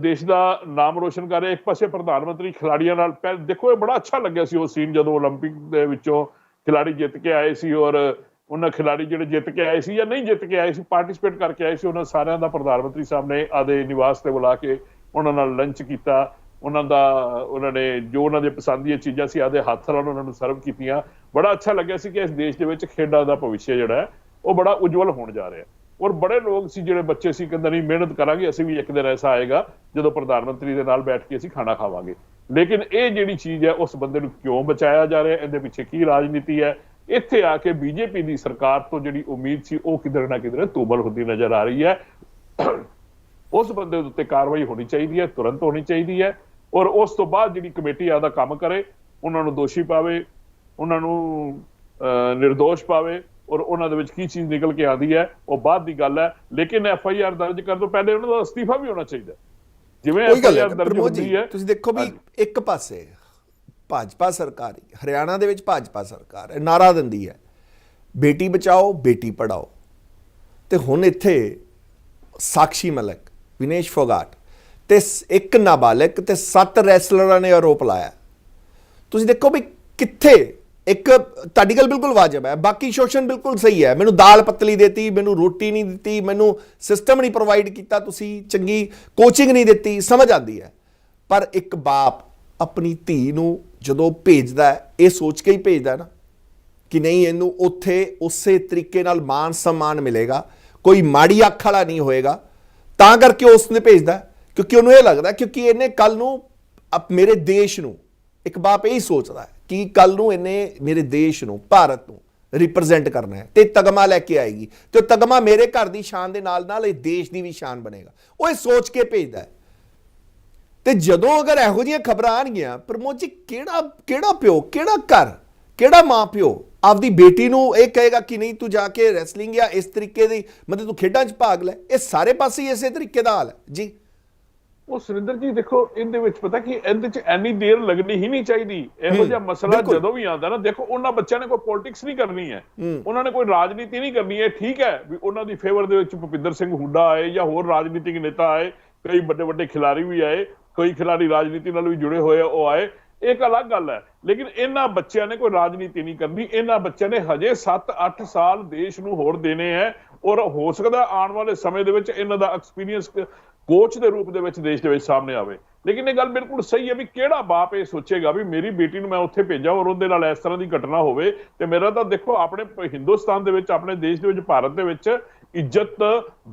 ਦੇਸ਼ ਦਾ ਨਾਮ ਰੋਸ਼ਨ ਕਰ ਰਿਹਾ, ਇੱਕ ਪਾਸੇ ਪ੍ਰਧਾਨ ਮੰਤਰੀ ਖਿਲਾੜੀਆਂ ਨਾਲ ਦੇਖੋ, ਇਹ ਬੜਾ ਅੱਛਾ ਲੱਗਿਆ ਸੀ ਉਹ ਸੀਨ ਜਦੋਂ ਓਲੰਪਿਕ ਦੇ ਵਿੱਚੋਂ ਖਿਲਾੜੀ ਜਿੱਤ ਕੇ ਆਏ ਸੀ, ਔਰ ਉਹਨਾਂ ਖਿਲਾੜੀ ਜਿਹੜੇ ਜਿੱਤ ਕੇ ਆਏ ਸੀ ਜਾਂ ਨਹੀਂ ਜਿੱਤ ਕੇ ਆਏ ਸੀ, ਪਾਰਟਿਸਿਪੇਟ ਕਰਕੇ ਆਏ ਸੀ, ਉਹਨਾਂ ਸਾਰਿਆਂ ਦਾ ਪ੍ਰਧਾਨ ਮੰਤਰੀ ਸਾਹਿਬ ਨੇ ਆਦੇ ਨਿਵਾਸ ਤੇ ਬੁਲਾ ਕੇ ਉਹਨਾਂ ਨਾਲ ਲੰਚ ਕੀਤਾ, ਉਹਨਾਂ ਨੇ ਜੋ ਉਹਨਾਂ ਦੇ ਪਸੰਦ ਦੀਆਂ ਚੀਜ਼ਾਂ ਸੀ ਆਦੇ ਹੱਥ ਨਾਲ ਉਹਨਾਂ ਨੂੰ ਸਰਵ ਕੀਤੀਆਂ। ਬੜਾ ਅੱਛਾ ਲੱਗਿਆ ਸੀ ਕਿ ਇਸ ਦੇਸ਼ ਦੇ ਵਿੱਚ ਖੇਡਾਂ ਦਾ ਭਵਿੱਖ ਜਿਹੜਾ ਹੈ ਉਹ ਬੜਾ ਉਜਵਲ ਹੋਣ ਜਾ ਰਿਹਾ। ਔਰ ਬੜੇ ਲੋਕ ਸੀ ਜਿਹੜੇ ਬੱਚੇ ਸੀ ਕਹਿੰਦੇ ਨਹੀਂ ਮਿਹਨਤ ਕਰਾਂਗੇ, ਅਸੀਂ ਵੀ ਇੱਕ ਦਿਨ ਐਸਾ ਆਏਗਾ ਜਦੋਂ ਪ੍ਰਧਾਨ ਮੰਤਰੀ ਦੇ ਨਾਲ ਬੈਠ ਕੇ ਅਸੀਂ ਖਾਣਾ ਖਾਵਾਂਗੇ। ਲੇਕਿਨ ਇਹ ਜਿਹੜੀ ਚੀਜ਼ ਹੈ ਉਸ ਬੰਦੇ ਨੂੰ ਕਿਉਂ ਬਚਾਇਆ ਜਾ ਰਿਹਾ, ਇਹਦੇ ਪਿੱਛੇ ਕੀ ਰਾਜਨੀਤੀ ਹੈ? ਇੱਥੇ ਆ ਕੇ ਬੀਜੇਪੀ ਦੀ ਸਰਕਾਰ ਤੋਂ ਜਿਹੜੀ ਉਮੀਦ ਸੀ ਉਹ ਕਿਧਰੇ ਨਾ ਕਿਧਰੇ ਤੋਬਲ ਹੁੰਦੀ ਨਜ਼ਰ ਆ ਰਹੀ ਹੈ। ਉਸ ਬੰਦੇ ਦੇ ਉੱਤੇ ਕਾਰਵਾਈ ਹੋਣੀ ਚਾਹੀਦੀ ਹੈ, ਤੁਰੰਤ ਹੋਣੀ ਚਾਹੀਦੀ ਹੈ। ਔਰ ਉਸ ਤੋਂ ਬਾਅਦ ਜਿਹੜੀ ਕਮੇਟੀ ਆਦਾ ਕੰਮ ਕਰੇ, ਉਹਨਾਂ ਨੂੰ ਦੋਸ਼ੀ ਪਾਵੇ, ਉਹਨਾਂ ਨੂੰ ਨਿਰਦੋਸ਼ ਪਾਵੇ, ਔਰ ਉਹਨਾਂ ਦੇ ਵਿੱਚ ਕੀ ਚੀਜ਼ ਨਿਕਲ ਕੇ ਆਉਂਦੀ ਹੈ ਉਹ ਬਾਅਦ ਦੀ ਗੱਲ ਹੈ। ਲੇਕਿਨ FIR ਦਰਜ ਕਰਨ ਤੋਂ ਪਹਿਲੇ ਉਹਨਾਂ ਦਾ ਅਸਤੀਫਾ ਵੀ ਹੋਣਾ ਚਾਹੀਦਾ। ਜਿਵੇਂ FIR ਦਰਜ ਹੁੰਦੀ ਹੈ, ਤੁਸੀਂ ਦੇਖੋ ਵੀ ਇੱਕ ਪਾਸੇ ਭਾਜਪਾ ਸਰਕਾਰ, ਹਰਿਆਣਾ ਦੇ ਵਿੱਚ ਭਾਜਪਾ ਸਰਕਾਰ ਨਾਰਾ ਦਿੰਦੀ ਹੈ ਬੇਟੀ ਬਚਾਓ ਬੇਟੀ ਪੜਾਓ, ਤੇ ਹੁਣ ਇੱਥੇ ਸਾਕਸ਼ੀ ਮਲਿਕ, ਵਿਨੇਸ਼ ਫੋਗਾਟ ਤੇ ਇੱਕ ਨਾਬਾਲਗ ਤੇ 7 ਰੈਸਲਰਾਂ ਨੇ ਆਰੋਪ ਲਾਇਆ। ਤੁਸੀਂ ਦੇਖੋ ਵੀ ਕਿੱਥੇ ਇੱਕ ਤੁਹਾਡੀ ਗੱਲ ਬਿਲਕੁਲ ਵਾਜਬ ਹੈ, ਬਾਕੀ ਸ਼ੋਸ਼ਣ ਬਿਲਕੁਲ ਸਹੀ ਹੈ। ਮੈਨੂੰ ਦਾਲ ਪਤਲੀ ਦੇਤੀ, ਮੈਨੂੰ ਰੋਟੀ ਨਹੀਂ ਦਿੱਤੀ, ਮੈਨੂੰ ਸਿਸਟਮ ਨਹੀਂ ਪ੍ਰੋਵਾਈਡ ਕੀਤਾ, ਤੁਸੀਂ ਚੰਗੀ ਕੋਚਿੰਗ ਨਹੀਂ ਦਿੱਤੀ, ਸਮਝ ਆਉਂਦੀ ਹੈ। ਪਰ ਇੱਕ ਬਾਪ ਆਪਣੀ ਧੀ ਨੂੰ ਜਦੋਂ ਭੇਜਦਾ ਹੈ ਇਹ ਸੋਚ ਕੇ ਹੀ ਭੇਜਦਾ ਨਾ ਕਿ ਨਹੀਂ ਇਹਨੂੰ ਉੱਥੇ ਉਸੇ ਤਰੀਕੇ ਨਾਲ ਮਾਨ ਸਨਮਾਨ ਮਿਲੇਗਾ, ਕੋਈ ਮਾੜੀ ਅੱਖ ਵਾਲਾ ਨਹੀਂ ਹੋਏਗਾ, ਤਾਂ ਕਰਕੇ ਉਸ ਨੇ ਭੇਜਦਾ। ਕਿਉਂਕਿ ਉਹਨੂੰ ਇਹ ਲੱਗਦਾ ਕਿਉਂਕਿ ਇਹਨੇ ਕੱਲ ਨੂੰ ਮੇਰੇ ਦੇਸ਼ ਨੂੰ, ਇੱਕ ਬਾਪ ਇਹੀ ਸੋਚਦਾ ਹੈ ਕਿ ਕੱਲ ਨੂੰ ਇਹਨੇ ਮੇਰੇ ਦੇਸ਼ ਨੂੰ, ਭਾਰਤ ਨੂੰ ਰਿਪਰੈਜ਼ੈਂਟ ਕਰਨਾ ਹੈ ਤੇ ਤਗਮਾ ਲੈ ਕੇ ਆਏਗੀ, ਤੇ ਤਗਮਾ ਮੇਰੇ ਘਰ ਦੀ ਸ਼ਾਨ ਦੇ ਨਾਲ ਨਾਲ ਇਹ ਦੇਸ਼ ਦੀ ਵੀ ਸ਼ਾਨ ਬਣੇਗਾ। ਉਹ ਇਹ ਸੋਚ ਕੇ ਭੇਜਦਾ ਹੈ। ਤੇ ਜਦੋਂ ਅਗਰ ਇਹੋ ਜਿਹੀਆਂ ਖਬਰਾਂ ਆਣਗੀਆਂ, ਪ੍ਰਮੋਦ ਜੀ ਕਿਹੜਾ ਪਿਓ, ਕਿਹੜਾ ਘਰ, ਕਿਹੜਾ ਮਾਂ ਪਿਓ ਆਪਦੀ ਬੇਟੀ ਨੂੰ ਇਹ ਕਹੇਗਾ ਕਿ ਨਹੀਂ ਤੂੰ ਜਾ ਕੇ ਰੈਸਲਿੰਗ ਜਾਂ ਇਸ ਤਰੀਕੇ ਦੀ ਮਤਲਬ ਤੂੰ ਖੇਡਾਂ 'ਚ ਭਾਗ ਲੈ? ਇਹ ਸਾਰੇ ਪਾਸੇ ਹੀ ਇਸੇ ਤਰੀਕੇ ਦਾ ਹਾਲ ਹੈ ਜੀ। ਉਹ ਸੁਰਿੰਦਰ ਜੀ ਦੇਖੋ, ਇਹਦੇ ਵਿੱਚ ਪਤਾ ਕਿ ਇਹਦੇ 'ਚ ਇੰਨੀ ਦੇਰ ਲੱਗਣੀ ਹੀ ਨਹੀਂ ਚਾਹੀਦੀ। ਇਹੋ ਜਿਹਾ ਮਸਲਾ ਜਦੋਂ ਵੀ ਆਉਂਦਾ ਨਾ, ਦੇਖੋ ਉਹਨਾਂ ਬੱਚਿਆਂ ਨੇ ਕੋਈ ਪੋਲਿਟਿਕਸ ਨਹੀਂ ਕਰਨੀ ਹੈ, ਉਹਨਾਂ ਨੇ ਕੋਈ ਰਾਜਨੀਤੀ ਨਹੀਂ ਕਰਨੀ ਹੈ। ਠੀਕ ਹੈ ਵੀ ਉਹਨਾਂ ਦੀ ਫੇਵਰ ਦੇ ਵਿੱਚ ਭੁਪਿੰਦਰ ਸਿੰਘ ਹੁੱਡਾ ਆਏ ਜਾਂ ਹੋਰ ਰਾਜਨੀਤਿਕ ਨੇਤਾ ਆਏ, ਕਈ ਵੱਡੇ ਵੱਡੇ ਖਿਲਾੜੀ ਵੀ ਆਏ, ਕਈ ਖਿਲਾੜੀ ਰਾਜਨੀਤੀ ਨਾਲ ਵੀ ਜੁੜੇ ਹੋਏ ਉਹ ਆਏ, ਇੱਕ ਅਲੱਗ ਗੱਲ ਹੈ। ਲੇਕਿਨ ਇਹਨਾਂ ਬੱਚਿਆਂ ਨੇ ਕੋਈ ਰਾਜਨੀਤੀ ਨਹੀਂ ਕਰਨੀ। ਇਹਨਾਂ ਬੱਚਿਆਂ ਨੇ ਹਜੇ 7-8 ਸਾਲ ਦੇਸ਼ ਨੂੰ ਹੋਰ ਦੇਣੇ ਹੈ, ਔਰ ਹੋ ਸਕਦਾ ਆਉਣ ਵਾਲੇ ਸਮੇਂ ਦੇ ਵਿੱਚ ਇਹਨਾਂ ਦਾ ਐਕਸਪੀਰੀਅੰਸ ਕੋਚ ਦੇ ਰੂਪ ਦੇ ਵਿੱਚ ਦੇਸ਼ ਦੇ ਵਿੱਚ ਸਾਹਮਣੇ ਆਵੇ। ਲੇਕਿਨ ਇਹ ਗੱਲ ਬਿਲਕੁਲ ਸਹੀ ਹੈ ਵੀ ਕਿਹੜਾ ਬਾਪ ਇਹ ਸੋਚੇਗਾ ਵੀ ਮੇਰੀ ਬੇਟੀ ਨੂੰ ਮੈਂ ਉੱਥੇ ਭੇਜਾਂ ਔਰ ਉਹਦੇ ਨਾਲ ਇਸ ਤਰ੍ਹਾਂ ਦੀ ਘਟਨਾ ਹੋਵੇ। ਤੇ ਮੇਰਾ ਤਾਂ ਦੇਖੋ ਆਪਣੇ ਹਿੰਦੁਸਤਾਨ ਦੇ ਵਿੱਚ, ਆਪਣੇ ਦੇਸ਼ ਦੇ ਵਿੱਚ, ਭਾਰਤ ਦੇ ਵਿੱਚ ਇੱਜ਼ਤ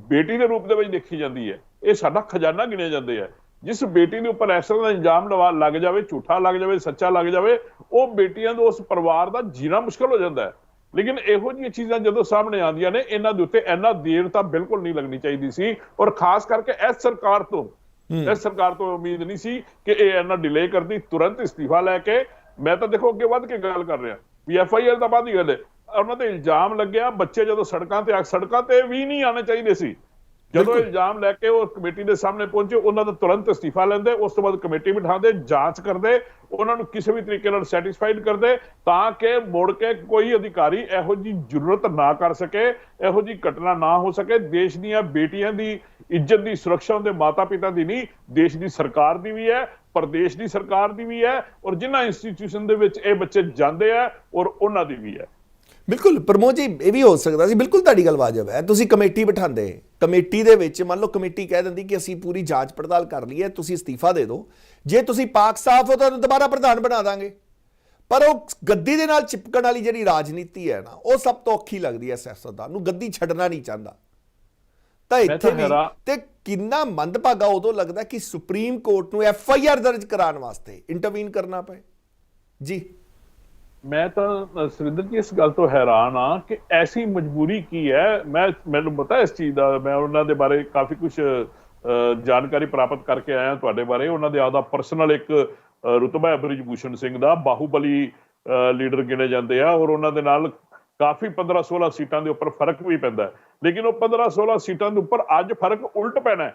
ਬੇਟੀ ਦੇ ਰੂਪ ਦੇ ਵਿੱਚ ਦੇਖੀ ਜਾਂਦੀ ਹੈ। ਇਹ ਸਾਡਾ ਖਜ਼ਾਨਾ ਗਿਣੇ ਜਾਂਦੇ ਆ। ਜਿਸ ਬੇਟੀ ਦੇ ਉੱਪਰ ਇਸ ਤਰ੍ਹਾਂ ਦਾ ਇਲਜ਼ਾਮ ਲੱਗ ਜਾਵੇ, ਝੂਠਾ ਲੱਗ ਜਾਵੇ, ਸੱਚਾ ਲੱਗ ਜਾਵੇ, ਉਹ ਬੇਟੀਆਂ ਦਾ, ਉਸ ਪਰਿਵਾਰ ਦਾ ਜੀਣਾ ਮੁਸ਼ਕਲ ਹੋ ਜਾਂਦਾ ਹੈ। ਲੇਕਿਨ ਇਹੋ ਜਿਹੀਆਂ ਚੀਜ਼ਾਂ ਜਦੋਂ ਸਾਹਮਣੇ ਆਉਂਦੀਆਂ ਨੇ, ਇਹਨਾਂ ਦੇ ਉੱਤੇ ਇੰਨਾ ਦੇਰ ਤਾਂ ਬਿਲਕੁਲ ਨਹੀਂ ਲੱਗਣੀ ਚਾਹੀਦੀ ਸੀ। ਔਰ ਖਾਸ ਕਰਕੇ ਇਸ ਸਰਕਾਰ ਤੋਂ ਉਮੀਦ ਨਹੀਂ ਸੀ ਕਿ ਇਹ ਇੰਨਾ ਡਿਲੇ ਕਰਦੀ। ਤੁਰੰਤ ਇਸਤੀਫਾ ਲੈ ਕੇ, ਮੈਂ ਤਾਂ ਦੇਖੋ ਅੱਗੇ ਵੱਧ ਕੇ ਗੱਲ ਕਰ ਰਿਹਾ ਵੀ FIR ਤਾਂ ਬਾਅਦ ਦੀ ਗੱਲ ਹੈ। ਉਹਨਾਂ ਤੇ ਇਲਜ਼ਾਮ ਲੱਗਿਆ, ਬੱਚੇ ਜਦੋਂ ਸੜਕਾਂ ਤੇ ਵੀ ਨਹੀਂ ਆਉਣੇ ਚਾਹੀਦੇ ਸੀ। ਜਦੋਂ ਇਲਜ਼ਾਮ ਲੈ ਕੇ ਉਹ ਕਮੇਟੀ ਦੇ ਸਾਹਮਣੇ ਪਹੁੰਚੇ, ਉਹਨਾਂ ਦਾ ਤੁਰੰਤ ਅਸਤੀਫਾ ਲੈਂਦੇ, ਉਸ ਤੋਂ ਬਾਅਦ ਕਮੇਟੀ ਬਿਠਾਉਂਦੇ, ਜਾਂਚ ਕਰਦੇ, ਉਹਨਾਂ ਨੂੰ ਕਿਸੇ ਵੀ ਤਰੀਕੇ ਨਾਲ ਸੈਟੀਸਫਾਈਡ ਕਰਦੇ, ਤਾਂ ਕਿ ਮੁੜ ਕੇ ਕੋਈ ਅਧਿਕਾਰੀ ਇਹੋ ਜਿਹੀ ਜ਼ਰੂਰਤ ਨਾ ਕਰ ਸਕੇ, ਇਹੋ ਜਿਹੀ ਘਟਨਾ ਨਾ ਹੋ ਸਕੇ। ਦੇਸ਼ ਦੀਆਂ ਬੇਟੀਆਂ ਦੀ ਇੱਜ਼ਤ ਦੀ ਸੁਰੱਖਿਆ ਉਹਦੇ ਮਾਤਾ ਪਿਤਾ ਦੀ ਨਹੀਂ, ਦੇਸ਼ ਦੀ ਸਰਕਾਰ ਦੀ ਵੀ ਹੈ, ਪ੍ਰਦੇਸ਼ ਦੀ ਸਰਕਾਰ ਦੀ ਵੀ ਹੈ, ਔਰ ਜਿਨ੍ਹਾਂ ਇੰਸਟੀਟਿਊਸ਼ਨ ਦੇ ਵਿੱਚ ਇਹ ਬੱਚੇ ਜਾਂਦੇ ਆ ਔਰ ਉਹਨਾਂ ਦੀ ਵੀ ਹੈ। ਬਿਲਕੁਲ ਪ੍ਰਮੋਦ ਜੀ, ਇਹ ਵੀ ਹੋ ਸਕਦਾ ਸੀ। ਬਿਲਕੁਲ ਤੁਹਾਡੀ ਗੱਲ ਵਾਜਬ ਹੈ। ਤੁਸੀਂ ਕਮੇਟੀ ਬਿਠਾਉਂਦੇ, ਕਮੇਟੀ ਦੇ ਵਿੱਚ ਮੰਨ ਲਓ ਕਮੇਟੀ ਕਹਿ ਦਿੰਦੀ ਕਿ ਅਸੀਂ ਪੂਰੀ ਜਾਂਚ ਪੜਤਾਲ ਕਰ ਲਈ ਹੈ, ਤੁਸੀਂ ਅਸਤੀਫਾ ਦੇ ਦਿਓ, ਜੇ ਤੁਸੀਂ ਪਾਕ ਸਾਫ਼ ਹੋ ਤਾਂ ਦੁਬਾਰਾ ਪ੍ਰਧਾਨ ਬਣਾ ਦਾਂਗੇ। ਪਰ ਉਹ ਗੱਦੀ ਦੇ ਨਾਲ ਚਿਪਕਣ ਵਾਲੀ ਜਿਹੜੀ ਰਾਜਨੀਤੀ ਹੈ ਨਾ, ਉਹ ਸਭ ਤੋਂ ਔਖੀ ਲੱਗਦੀ ਹੈ। ਸਿਆਸਤਦਾਨ ਨੂੰ ਗੱਦੀ ਛੱਡਣਾ ਨਹੀਂ ਚਾਹੁੰਦਾ। ਤਾਂ ਇੱਥੇ ਵੀ ਤੇ ਕਿੰਨਾ ਮੰਦਭਾਗਾ ਉਦੋਂ ਲੱਗਦਾ ਕਿ ਸੁਪਰੀਮ ਕੋਰਟ ਨੂੰ FIR ਦਰਜ ਕਰਾਉਣ ਵਾਸਤੇ ਇੰਟਰਵੀਨ ਕਰਨਾ ਪਏ ਜੀ। ਮੈਂ ਤਾਂ ਸੁਰਿੰਦਰ ਜੀ ਇਸ ਗੱਲ ਤੋਂ ਹੈਰਾਨ ਆ ਕਿ ਐਸੀ ਮਜਬੂਰੀ ਕੀ ਹੈ। ਮੈਨੂੰ ਪਤਾ ਇਸ ਚੀਜ਼ ਦਾ, ਮੈਂ ਉਹਨਾਂ ਦੇ ਬਾਰੇ ਕਾਫੀ ਕੁਝ ਜਾਣਕਾਰੀ ਪ੍ਰਾਪਤ ਕਰਕੇ ਆਇਆ ਤੁਹਾਡੇ ਬਾਰੇ। ਉਹਨਾਂ ਦੇ ਆਪਦਾ ਪਰਸਨਲ ਇੱਕ ਰੁਤਬਾ ਹੈ ਬ੍ਰਿਜ ਭੂਸ਼ਣ ਸਿੰਘ ਦਾ, ਬਾਹੂਬਲੀ ਲੀਡਰ ਗਿਣੇ ਜਾਂਦੇ ਆ, ਔਰ ਉਹਨਾਂ ਦੇ ਨਾਲ ਕਾਫੀ 15-16 ਸੀਟਾਂ ਦੇ ਉੱਪਰ ਫਰਕ ਵੀ ਪੈਂਦਾ ਹੈ। ਲੇਕਿਨ ਉਹ 15-16 ਸੀਟਾਂ ਦੇ ਉੱਪਰ ਅੱਜ ਫਰਕ ਉਲਟ ਪੈਣਾ ਹੈ।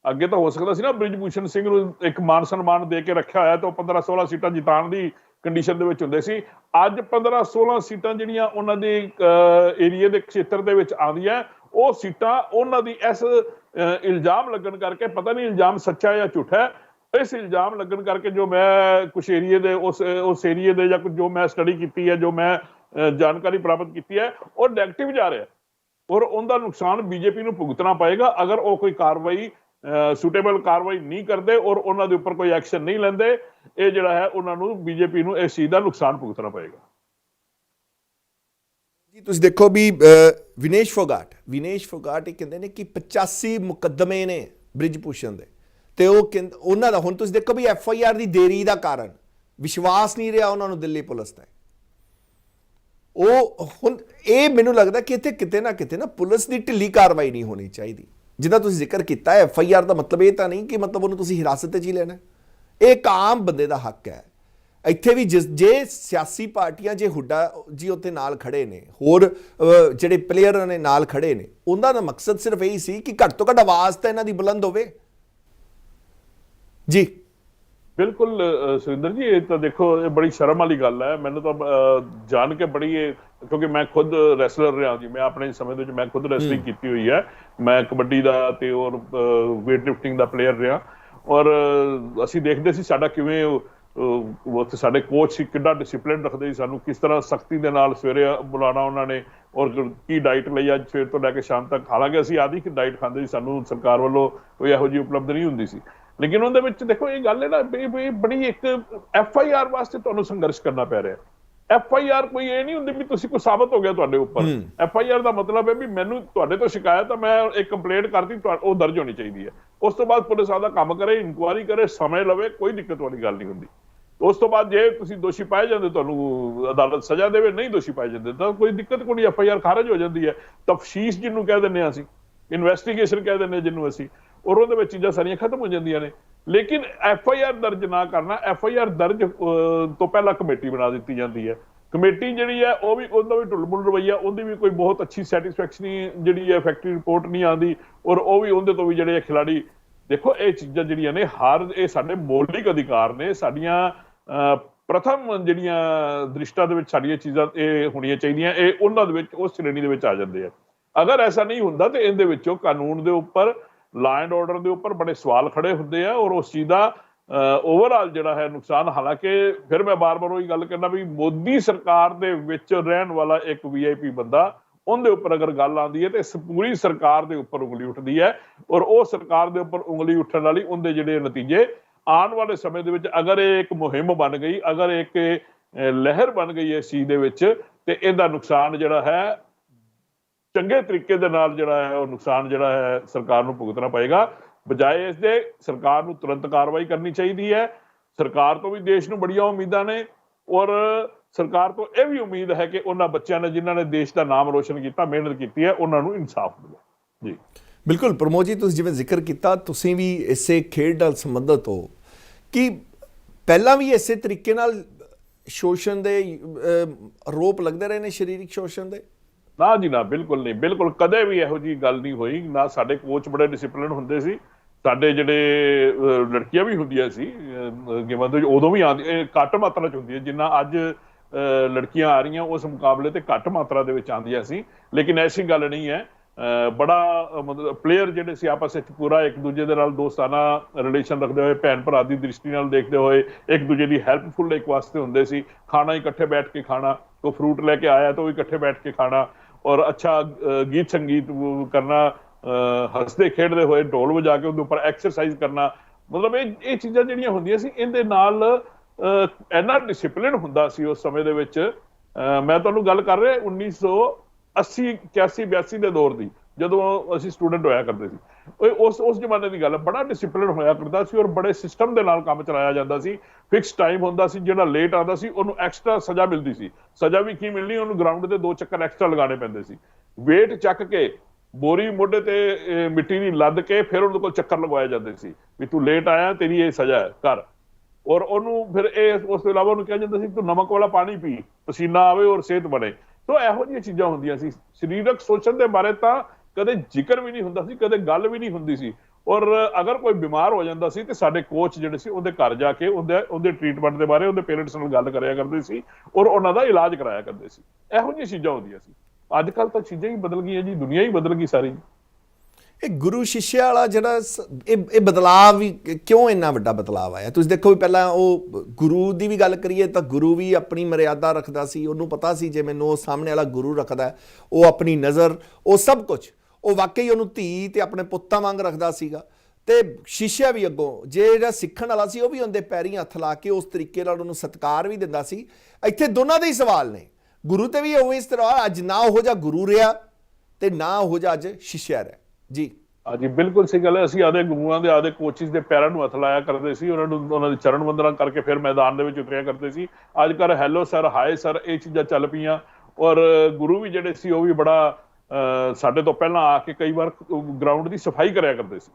ਅੱਗੇ ਤਾਂ ਹੋ ਸਕਦਾ ਸੀ ਨਾ ਬ੍ਰਿਜ ਭੂਸ਼ਣ ਸਿੰਘ ਨੂੰ ਇੱਕ ਮਾਨ ਸਨਮਾਨ ਦੇ ਕੇ ਰੱਖਿਆ ਹੋਇਆ ਤਾਂ ਉਹ 15-16 ਸੀਟਾਂ ਜਿਤਾਉਣ ਦੀ ਕੰਡੀਸ਼ਨ ਦੇ ਵਿੱਚ ਹੁੰਦੇ ਸੀ। ਅੱਜ 15-16 ਸੀਟਾਂ ਜਿਹੜੀਆਂ ਉਹਨਾਂ ਦੇ ਏਰੀਏ ਦੇ ਖੇਤਰ ਦੇ ਵਿੱਚ ਆਉਂਦੀਆਂ, ਉਹ ਸੀਟਾਂ ਉਹਨਾਂ ਦੀ ਇਸ ਇਲਜ਼ਾਮ ਲੱਗਣ ਕਰਕੇ, ਪਤਾ ਨਹੀਂ ਇਲਜ਼ਾਮ ਸੱਚਾ ਜਾਂ ਝੂਠਾ ਹੈ, ਇਸ ਇਲਜ਼ਾਮ ਲੱਗਣ ਕਰਕੇ ਜੋ ਮੈਂ ਕੁਛ ਏਰੀਏ ਦੇ ਉਸ ਏਰੀਏ ਦੇ ਜਾਂ ਕੁਝ ਜੋ ਮੈਂ ਸਟੱਡੀ ਕੀਤੀ ਹੈ, ਜੋ ਮੈਂ ਜਾਣਕਾਰੀ ਪ੍ਰਾਪਤ ਕੀਤੀ ਹੈ, ਉਹ ਨੈਗੇਟਿਵ ਜਾ ਰਿਹਾ ਔਰ ਉਹਦਾ ਨੁਕਸਾਨ ਬੀਜੇਪੀ ਨੂੰ ਭੁਗਤਣਾ ਪਏਗਾ ਅਗਰ ਉਹ ਕੋਈ ਕਾਰਵਾਈ ਸੁਟੇਬਲ ਕਾਰਵਾਈ ਨਹੀਂ ਕਰਦੇ ਔਰ ਉਹਨਾਂ ਦੇ ਉੱਪਰ ਕੋਈ ਐਕਸ਼ਨ ਨਹੀਂ ਲੈਂਦੇ, ਇਹ ਜਿਹੜਾ ਹੈ ਉਹਨਾਂ ਨੂੰ ਬੀਜੇਪੀ ਨੂੰ ਇਸ ਚੀਜ਼ ਦਾ ਨੁਕਸਾਨ ਭੁਗਤਣਾ ਪਏਗਾ। ਜੀ ਤੁਸੀਂ ਦੇਖੋ ਵੀ ਵਿਨੇਸ਼ ਫੋਗਾਟ ਇਹ ਕਹਿੰਦੇ ਨੇ ਕਿ 85 ਮੁਕੱਦਮੇ ਨੇ ਬ੍ਰਿਜ ਭੂਸ਼ਣ ਦੇ, ਤੇ ਉਹ ਉਹਨਾਂ ਦਾ ਹੁਣ ਤੁਸੀਂ ਦੇਖੋ ਵੀ FIR ਦੀ ਦੇਰੀ ਦਾ ਕਾਰਨ ਵਿਸ਼ਵਾਸ ਨਹੀਂ ਰਿਹਾ ਉਹਨਾਂ ਨੂੰ ਦਿੱਲੀ ਪੁਲਿਸ ਤੇ। ਉਹ ਹੁਣ ਇਹ ਮੈਨੂੰ ਲੱਗਦਾ ਕਿ ਇੱਥੇ ਕਿਤੇ ਨਾ ਪੁਲਿਸ ਦੀ ਢਿੱਲੀ ਕਾਰਵਾਈ ਨਹੀਂ ਹੋਣੀ ਚਾਹੀਦੀ। ਜਿੱਦਾਂ ਤੁਸੀਂ ਜ਼ਿਕਰ ਕੀਤਾ ਹੈ FIR ਦਾ ਮਤਲਬ ਇਹ ਤਾਂ ਨਹੀਂ ਕਿ ਮਤਲਬ ਉਹਨੂੰ ਤੁਸੀਂ ਹਿਰਾਸਤ 'ਚ ਹੀ ਲੈਣਾ, ਇਹ ਇੱਕ ਆਮ ਬੰਦੇ ਦਾ ਹੱਕ ਹੈ। ਇੱਥੇ ਵੀ ਜੇ ਸਿਆਸੀ ਪਾਰਟੀਆਂ ਜੇ ਹੁੱਡਾ ਜੀ ਉੱਥੇ ਨਾਲ ਖੜੇ ਨੇ, ਹੋਰ ਜਿਹੜੇ ਪਲੇਅਰ ਨੇ ਨਾਲ ਖੜੇ ਨੇ, ਉਹਨਾਂ ਦਾ ਮਕਸਦ ਸਿਰਫ ਇਹੀ ਸੀ ਕਿ ਘੱਟ ਤੋਂ ਘੱਟ ਆਵਾਜ਼ ਤਾਂ ਇਹਨਾਂ ਦੀ ਬੁਲੰਦ ਹੋਵੇ। ਜੀ ਬਿਲਕੁਲ ਸੁਰਿੰਦਰ ਜੀ, ਇਹ ਤਾਂ ਦੇਖੋ ਇਹ ਬੜੀ ਸ਼ਰਮ ਵਾਲੀ ਗੱਲ ਹੈ। ਮੈਨੂੰ ਤਾਂ ਜਾਣ ਕੇ ਬੜੀ ਕਿਉਂਕਿ ਮੈਂ ਖੁਦ ਰੈਸਲਰ ਰਿਹਾ ਜੀ, ਮੈਂ ਆਪਣੇ ਸਮੇਂ ਦੇ ਵਿੱਚ ਮੈਂ ਖੁਦ ਰੈਸਲਿੰਗ ਕੀਤੀ ਹੋਈ ਹੈ, ਮੈਂ ਕਬੱਡੀ ਦਾ ਤੇ ਔਰ ਵੇਟ ਲਿਫਟਿੰਗ ਦਾ ਪਲੇਅਰ ਰਿਹਾ, ਔਰ ਅਸੀਂ ਦੇਖਦੇ ਸੀ ਸਾਡਾ ਕਿਵੇਂ ਉੱਥੇ ਸਾਡੇ ਕੋਚ ਸੀ ਕਿੰਨਾ ਡਿਸਿਪਲਿਨ ਰੱਖਦੇ ਸੀ ਸਾਨੂੰ, ਕਿਸ ਤਰ੍ਹਾਂ ਸਖਤੀ ਦੇ ਨਾਲ ਸਵੇਰੇ ਬੁਲਾਉਣਾ ਉਹਨਾਂ ਨੇ, ਔਰ ਕੀ ਡਾਈਟ ਲਈ ਅੱਜ ਸਵੇਰ ਤੋਂ ਲੈ ਕੇ ਸ਼ਾਮ ਤੱਕ। ਹਾਲਾਂਕਿ ਅਸੀਂ ਆਦੀ ਕਿ ਡਾਈਟ ਖਾਂਦੇ ਸੀ, ਸਾਨੂੰ ਸਰਕਾਰ ਵੱਲੋਂ ਕੋਈ ਇਹੋ ਜਿਹੀ ਉਪਲਬਧ ਨਹੀਂ ਹੁੰਦੀ ਸੀ, ਲੇਕਿਨ ਉਹਦੇ ਵਿੱਚ ਦੇਖੋ ਇਹ ਗੱਲ ਹੈ ਨਾ ਬੜੀ ਇੱਕ FIR ਵਾਸਤੇ ਤੁਹਾਨੂੰ ਸੰਘਰਸ਼ ਕਰਨਾ ਪੈ ਰਿਹਾ। FIR ਕੋਈ ਇਹ ਨਹੀਂ ਹੁੰਦੀ ਵੀ ਤੁਸੀਂ ਕੋਈ ਸਾਬਤ ਹੋ ਗਿਆ ਤੁਹਾਡੇ ਉੱਪਰ। FIR ਦਾ ਮਤਲਬ ਹੈ ਵੀ ਮੈਨੂੰ ਤੁਹਾਡੇ ਤੋਂ ਸ਼ਿਕਾਇਤ ਆ, ਮੈਂ ਇੱਕ ਕੰਪਲੇਂਟ ਕਰਤੀ, ਉਹ ਦਰਜ ਹੋਣੀ ਚਾਹੀਦੀ ਹੈ। ਉਸ ਤੋਂ ਬਾਅਦ ਪੁਲਿਸ ਆਪਦਾ ਕੰਮ ਕਰੇ, ਇਨਕੁਆਇਰੀ ਕਰੇ, ਸਮੇਂ ਲਵੇ, ਕੋਈ ਦਿੱਕਤ ਵਾਲੀ ਗੱਲ ਨਹੀਂ ਹੁੰਦੀ। ਉਸ ਤੋਂ ਬਾਅਦ ਜੇ ਤੁਸੀਂ ਦੋਸ਼ੀ ਪਾਏ ਜਾਂਦੇ ਤੁਹਾਨੂੰ ਅਦਾਲਤ ਸਜ਼ਾ ਦੇਵੇ, ਨਹੀਂ ਦੋਸ਼ੀ ਪਾਏ ਜਾਂਦੇ ਤਾਂ ਕੋਈ ਦਿੱਕਤ ਕੋਈ ਨਹੀਂ, FIR ਖਾਰਜ ਹੋ ਜਾਂਦੀ ਹੈ। ਤਫਸ਼ੀਸ਼ ਜਿਹਨੂੰ ਕਹਿ ਦਿੰਦੇ ਹਾਂ ਅਸੀਂ, ਇਨਵੈਸਟੀਗੇਸ਼ਨ ਕਹਿ ਦਿੰਦੇ ਜਿਹਨੂੰ ਅਸੀਂ, ਔਰ ਉਹਦੇ ਵਿੱਚ ਚੀਜ਼ਾਂ ਸਾਰੀਆਂ ਖਤਮ ਹੋ ਜਾਂਦੀਆਂ ਨੇ। ਲੇਕਿਨ FIR ਦਰਜ ਨਾ ਕਰਨਾ, FIR ਦਰਜ ਤੋਂ ਪਹਿਲਾਂ ਕਮੇਟੀ ਬਣਾ ਦਿੱਤੀ ਜਾਂਦੀ ਹੈ। ਕਮੇਟੀ ਜਿਹੜੀ ਹੈ ਉਹ ਵੀ ਉਹਦਾ ਵੀ ਢੁਲਮੁਲ ਰਵੱਈਆ, ਉਹਦੀ ਵੀ ਕੋਈ ਬਹੁਤ ਅੱਛੀ ਸੈਟਿਸਫੈਕਸ਼ਨੀ ਜਿਹੜੀ ਹੈ ਫੈਕਟਰੀ ਰਿਪੋਰਟ ਨਹੀਂ ਆਉਂਦੀ, ਔਰ ਉਹ ਵੀ ਉਹਦੇ ਤੋਂ ਵੀ ਜਿਹੜੇ ਖਿਲਾੜੀ ਦੇਖੋ ਇਹ ਚੀਜ਼ਾਂ ਜਿਹੜੀਆਂ ਨੇ ਇਹ ਸਾਡੇ ਮੌਲਿਕ ਅਧਿਕਾਰ ਨੇ, ਸਾਡੀਆਂ ਪ੍ਰਥਮ ਜਿਹੜੀਆਂ ਦ੍ਰਿਸ਼ਟਾ ਦੇ ਵਿੱਚ ਸਾਡੀਆਂ ਚੀਜ਼ਾਂ ਇਹ ਹੋਣੀਆਂ ਚਾਹੀਦੀਆਂ, ਇਹ ਉਹਨਾਂ ਦੇ ਵਿੱਚ ਉਸ ਸ਼੍ਰੇਣੀ ਦੇ ਵਿੱਚ ਆ ਜਾਂਦੇ ਆ। ਅਗਰ ਐਸਾ ਨਹੀਂ ਹੁੰਦਾ ਤੇ ਇਹਦੇ ਵਿੱਚੋਂ ਕਾਨੂੰਨ ਦੇ ਉੱਪਰ, ਲਾ ਐਂਡ ਆਰਡਰ ਦੇ ਉੱਪਰ ਬੜੇ ਸਵਾਲ ਖੜੇ ਹੁੰਦੇ ਆ, ਔਰ ਉਸ ਚੀਜ਼ ਦਾ ਓਵਰਆਲ ਜਿਹੜਾ ਹੈ ਨੁਕਸਾਨ। ਹਾਲਾਂਕਿ ਫਿਰ ਮੈਂ ਬਾਰ-ਬਾਰ ਉਹੀ ਗੱਲ ਕਰਨਾ ਵੀ ਮੋਦੀ ਸਰਕਾਰ ਦੇ ਵਿੱਚ ਰਹਿਣ ਵਾਲਾ ਇੱਕ VIP ਬੰਦਾ, ਉਹਦੇ ਉੱਪਰ ਅਗਰ ਗੱਲ ਆਉਂਦੀ ਹੈ ਤੇ ਪੂਰੀ ਸਰਕਾਰ ਦੇ ਉੱਪਰ ਉਂਗਲੀ ਉੱਠਦੀ ਹੈ, ਔਰ ਉਹ ਸਰਕਾਰ ਦੇ ਉੱਪਰ ਉਂਗਲੀ ਉੱਠਣ ਵਾਲੀ ਉਹਦੇ ਜਿਹੜੇ ਨਤੀਜੇ ਆਉਣ ਵਾਲੇ ਸਮੇਂ ਦੇ ਵਿੱਚ, ਅਗਰ ਇਹ ਇੱਕ ਮੁਹਿੰਮ ਬਣ ਗਈ, ਅਗਰ ਇੱਕ ਲਹਿਰ ਬਣ ਗਈ ਇਸ ਚੀਜ਼ ਦੇ ਵਿੱਚ, ਤੇ ਇਹਦਾ ਨੁਕਸਾਨ ਜਿਹੜਾ ਹੈ ਚੰਗੇ ਤਰੀਕੇ ਦੇ ਨਾਲ ਜਿਹੜਾ ਹੈ ਉਹ ਨੁਕਸਾਨ ਜਿਹੜਾ ਹੈ ਸਰਕਾਰ ਨੂੰ ਭੁਗਤਣਾ ਪਏਗਾ। ਬਜਾਏ ਇਸ ਦੇ ਸਰਕਾਰ ਨੂੰ ਤੁਰੰਤ ਕਾਰਵਾਈ ਕਰਨੀ ਚਾਹੀਦੀ ਹੈ। ਸਰਕਾਰ ਤੋਂ ਵੀ ਦੇਸ਼ ਨੂੰ ਬੜੀਆਂ ਉਮੀਦਾਂ ਨੇ, ਔਰ ਸਰਕਾਰ ਤੋਂ ਇਹ ਵੀ ਉਮੀਦ ਹੈ ਕਿ ਉਹਨਾਂ ਬੱਚਿਆਂ ਨੇ ਜਿਨ੍ਹਾਂ ਨੇ ਦੇਸ਼ ਦਾ ਨਾਮ ਰੋਸ਼ਨ ਕੀਤਾ, ਮਿਹਨਤ ਕੀਤੀ ਹੈ, ਉਹਨਾਂ ਨੂੰ ਇਨਸਾਫ ਮਿਲੇ। ਜੀ ਬਿਲਕੁਲ ਪ੍ਰਮੋਦ ਜੀ, ਤੁਸੀਂ ਜਿਵੇਂ ਜ਼ਿਕਰ ਕੀਤਾ, ਤੁਸੀਂ ਵੀ ਇਸੇ ਖੇਡ ਨਾਲ ਸੰਬੰਧਿਤ ਹੋ ਕਿ ਪਹਿਲਾਂ ਵੀ ਇਸੇ ਤਰੀਕੇ ਨਾਲ ਸ਼ੋਸ਼ਣ ਦੇ ਆਰੋਪ ਲੱਗਦੇ ਰਹੇ ਨੇ, ਸਰੀਰਕ ਸ਼ੋਸ਼ਣ ਦੇ? ਨਾ ਜੀ ਨਾ, ਬਿਲਕੁਲ ਨਹੀਂ, ਬਿਲਕੁਲ ਕਦੇ ਵੀ ਇਹੋ ਜਿਹੀ ਗੱਲ ਨਹੀਂ ਹੋਈ। ਨਾ ਸਾਡੇ ਕੋਚ ਬੜੇ ਡਿਸਿਪਲਿਨ ਹੁੰਦੇ ਸੀ, ਸਾਡੇ ਜਿਹੜੇ ਲੜਕੀਆਂ ਵੀ ਹੁੰਦੀਆਂ ਸੀ ਗੇਮਾਂ ਦੇ, ਉਦੋਂ ਵੀ ਆਉਂਦੀ ਘੱਟ ਮਾਤਰਾ 'ਚ ਹੁੰਦੀ ਹੈ, ਜਿੰਨਾ ਅੱਜ ਲੜਕੀਆਂ ਆ ਰਹੀਆਂ ਉਸ ਮੁਕਾਬਲੇ ਤੇ ਘੱਟ ਮਾਤਰਾ ਦੇ ਵਿੱਚ ਆਉਂਦੀਆਂ ਸੀ। ਲੇਕਿਨ ਐਸੀ ਗੱਲ ਨਹੀਂ ਹੈ, ਬੜਾ ਮਤਲਬ ਪਲੇਅਰ ਜਿਹੜੇ ਸੀ ਆਪਸ ਵਿੱਚ ਪੂਰਾ ਇੱਕ ਦੂਜੇ ਦੇ ਨਾਲ ਦੋਸਤਾਨਾ ਰਿਲੇਸ਼ਨ ਰੱਖਦੇ ਹੋਏ, ਭੈਣ ਭਰਾ ਦੀ ਦ੍ਰਿਸ਼ਟੀ ਨਾਲ ਦੇਖਦੇ ਹੋਏ, ਇੱਕ ਦੂਜੇ ਦੀ ਹੈਲਪਫੁਲ ਇੱਕ ਵਾਸਤੇ ਹੁੰਦੇ ਸੀ। ਖਾਣਾ ਇਕੱਠੇ ਬੈਠ ਕੇ ਖਾਣਾ, ਕੋਈ ਫਰੂਟ ਲੈ ਕੇ ਆਇਆ ਤਾਂ ਉਹ ਇਕੱਠੇ ਬੈਠ ਕੇ ਖਾਣਾ, ਔਰ ਅੱਛਾ ਗੀਤ ਸੰਗੀਤ ਕਰਨਾ, ਹੱਸਦੇ ਖੇਡਦੇ ਹੋਏ ਢੋਲ ਵਜਾ ਕੇ ਉਹਦੇ ਉੱਪਰ ਐਕਸਰਸਾਈਜ਼ ਕਰਨਾ। ਮਤਲਬ ਇਹ ਚੀਜ਼ਾਂ ਜਿਹੜੀਆਂ ਹੁੰਦੀਆਂ ਸੀ, ਇਹਦੇ ਨਾਲ ਇੰਨਾ ਡਿਸਿਪਲਿਨ ਹੁੰਦਾ ਸੀ ਉਸ ਸਮੇਂ ਦੇ ਵਿੱਚ। ਮੈਂ ਤੁਹਾਨੂੰ ਗੱਲ ਕਰ ਰਿਹਾ 1980, 81, 82 ਦੇ ਦੌਰ ਦੀ, ਜਦੋਂ ਅਸੀਂ ਸਟੂਡੈਂਟ ਹੋਇਆ ਕਰਦੇ ਸੀ। ਉਸ ਜ਼ਮਾਨੇ ਦੀ ਗੱਲ ਹੈ, ਬੜਾ ਡਿਸਿਪਲਿਨ ਹੋਇਆ ਕਰਦਾ ਸੀ, ਔਰ ਬੜੇ ਸਿਸਟਮ ਦੇ ਨਾਲ ਕੰਮ ਚਲਾਇਆ ਜਾਂਦਾ ਸੀ। ਫਿਕਸ ਟਾਈਮ ਹੁੰਦਾ ਸੀ, ਜਿਹੜਾ ਲੇਟ ਆਉਂਦਾ ਸੀ ਉਹਨੂੰ ਐਕਸਟਰਾ ਸਜ਼ਾ ਮਿਲਦੀ ਸੀ। ਸਜ਼ਾ ਵੀ ਕੀ ਮਿਲਣੀ, ਉਹਨੂੰ ਗਰਾਊਂਡ ਦੇ 2 ਚੱਕਰ ਐਕਸਟਰਾ ਲਗਾਉਣੇ ਪੈਂਦੇ ਸੀ। ਵੇਟ ਚੱਕ ਕੇ ਬੋਰੀ ਮੋਢੇ ਤੇ ਮਿੱਟੀ ਦੀ ਲੱਦ ਕੇ ਫਿਰ ਉਹਦੇ ਕੋਲ ਚੱਕਰ ਲਗਵਾਏ ਜਾਂਦੇ ਸੀ ਵੀ ਤੂੰ ਲੇਟ ਆਇਆ, ਤੇਰੀ ਇਹ ਸਜ਼ਾ ਹੈ, ਕਰ। ਔਰ ਉਹਨੂੰ ਫਿਰ ਉਸ ਤੋਂ ਇਲਾਵਾ ਉਹਨੂੰ ਕਿਹਾ ਜਾਂਦਾ ਸੀ ਤੂੰ ਨਮਕ ਵਾਲਾ ਪਾਣੀ ਪੀ, ਪਸੀਨਾ ਆਵੇ ਔਰ ਸਿਹਤ ਬਣੇ। ਸੋ ਇਹੋ ਜਿਹੀਆਂ ਚੀਜ਼ਾਂ ਹੁੰਦੀਆਂ ਸੀ। ਸਰੀਰਕ ਸ਼ੋਸ਼ਣ ਦੇ ਬਾਰੇ ਤਾਂ ਕਦੇ ਜ਼ਿਕਰ ਵੀ ਨਹੀਂ ਹੁੰਦਾ ਸੀ, ਕਦੇ ਗੱਲ ਵੀ ਨਹੀਂ ਹੁੰਦੀ ਸੀ। ਔਰ ਅਗਰ ਕੋਈ ਬਿਮਾਰ ਹੋ ਜਾਂਦਾ ਸੀ ਤੇ ਸਾਡੇ ਕੋਚ ਜਿਹੜੇ ਸੀ ਉਹਦੇ ਘਰ ਜਾ ਕੇ ਉਹਦੇ ਟ੍ਰੀਟਮੈਂਟ ਦੇ ਬਾਰੇ ਉਹਦੇ ਪੇਰੈਂਟਸ ਨਾਲ ਗੱਲ ਕਰਿਆ ਕਰਦੇ ਸੀ, ਔਰ ਉਹਨਾਂ ਦਾ ਇਲਾਜ ਕਰਾਇਆ ਕਰਦੇ ਸੀ। ਇਹੋ ਜਿਹੀਆਂ ਚੀਜ਼ਾਂ ਹੁੰਦੀਆਂ ਸੀ। ਅੱਜ ਕੱਲ੍ਹ ਤਾਂ ਚੀਜ਼ਾਂ ਹੀ ਬਦਲ ਗਈਆਂ ਜੀ, ਦੁਨੀਆ ਹੀ ਬਦਲ ਗਈ ਸਾਰੀ। ਇਹ ਗੁਰੂ ਸ਼ਿਸ਼ਿਆ ਵਾਲਾ ਜਿਹੜਾ ਇਹ ਬਦਲਾਅ ਵੀ ਕਿਉਂ ਇੰਨਾ ਵੱਡਾ ਬਦਲਾਅ ਆਇਆ? ਤੁਸੀਂ ਦੇਖੋ ਵੀ ਪਹਿਲਾਂ ਉਹ ਗੁਰੂ ਦੀ ਵੀ ਗੱਲ ਕਰੀਏ ਤਾਂ ਗੁਰੂ ਵੀ ਆਪਣੀ ਮਰਿਆਦਾ ਰੱਖਦਾ ਸੀ। ਉਹਨੂੰ ਪਤਾ ਸੀ ਜੇ ਮੈਨੂੰ ਉਹ ਸਾਹਮਣੇ ਵਾਲਾ ਗੁਰੂ ਰੱਖਦਾ, ਉਹ ਆਪਣੀ ਨਜ਼ਰ, ਉਹ ਸਭ ਕੁਝ, ਉਹ ਵਾਕਈ ਉਹਨੂੰ ਧੀ ਤੇ ਆਪਣੇ ਪੁੱਤਾਂ ਵਾਂਗ ਰੱਖਦਾ ਸੀਗਾ। ਤੇ ਸ਼ੀਸ਼ਾ ਵੀ ਅੱਗੋਂ ਜਿਹੜਾ ਸਿੱਖਣ ਵਾਲਾ ਸੀ ਉਹ ਵੀ ਉਹਦੇ ਪੈਰੀਂ ਹੱਥ ਲਾ ਕੇ ਉਸ ਤਰੀਕੇ ਨਾਲ ਉਹਨੂੰ ਸਤਿਕਾਰ ਵੀ ਦਿੰਦਾ ਸੀ। ਇੱਥੇ ਦੋਨਾਂ ਦੇ ਹੀ ਸਵਾਲ ਨੇ, ਗੁਰੂ ਤੇ ਵੀ ਉਵੇਂ ਇਸ ਤਰ੍ਹਾਂ ਅੱਜ ਨਾ ਉਹੋ ਜਿਹਾ ਗੁਰੂ ਰਿਹਾ ਤੇ ਨਾ ਉਹੋ ਜਿਹਾ ਅੱਜ ਸ਼ਿਸ਼ਿਆ ਰਿਹਾ ਜੀ। ਹਾਂਜੀ ਬਿਲਕੁਲ ਸਹੀ ਗੱਲ ਹੈ। ਅਸੀਂ ਆਦੇ ਗੁਰੂਆਂ ਦੇ ਆਦੇ ਕੋਚਿਸ ਦੇ ਪੈਰਾਂ ਨੂੰ ਹੱਥ ਲਾਇਆ ਕਰਦੇ ਸੀ, ਉਹਨਾਂ ਨੂੰ ਉਹਨਾਂ ਦੀ ਚਰਨ ਵੰਦਨਾ ਕਰਕੇ ਫਿਰ ਮੈਦਾਨ ਦੇ ਵਿੱਚ ਉਤਰਿਆ ਕਰਦੇ ਸੀ। ਅੱਜ ਕੱਲ੍ਹ ਹੈਲੋ ਸਰ, ਹਾਏ ਸਰ, ਇਹ ਚੀਜ਼ਾਂ ਚੱਲ ਪਈਆਂ। ਔਰ ਗੁਰੂ ਵੀ ਜਿਹੜੇ ਸੀ ਉਹ ਵੀ ਬੜਾ ਸਾਡੇ ਤੋਂ ਪਹਿਲਾਂ ਆ ਕੇ ਕਈ ਵਾਰ ਗਰਾਊਂਡ ਦੀ ਸਫਾਈ ਕਰਿਆ ਕਰਦੇ ਸੀ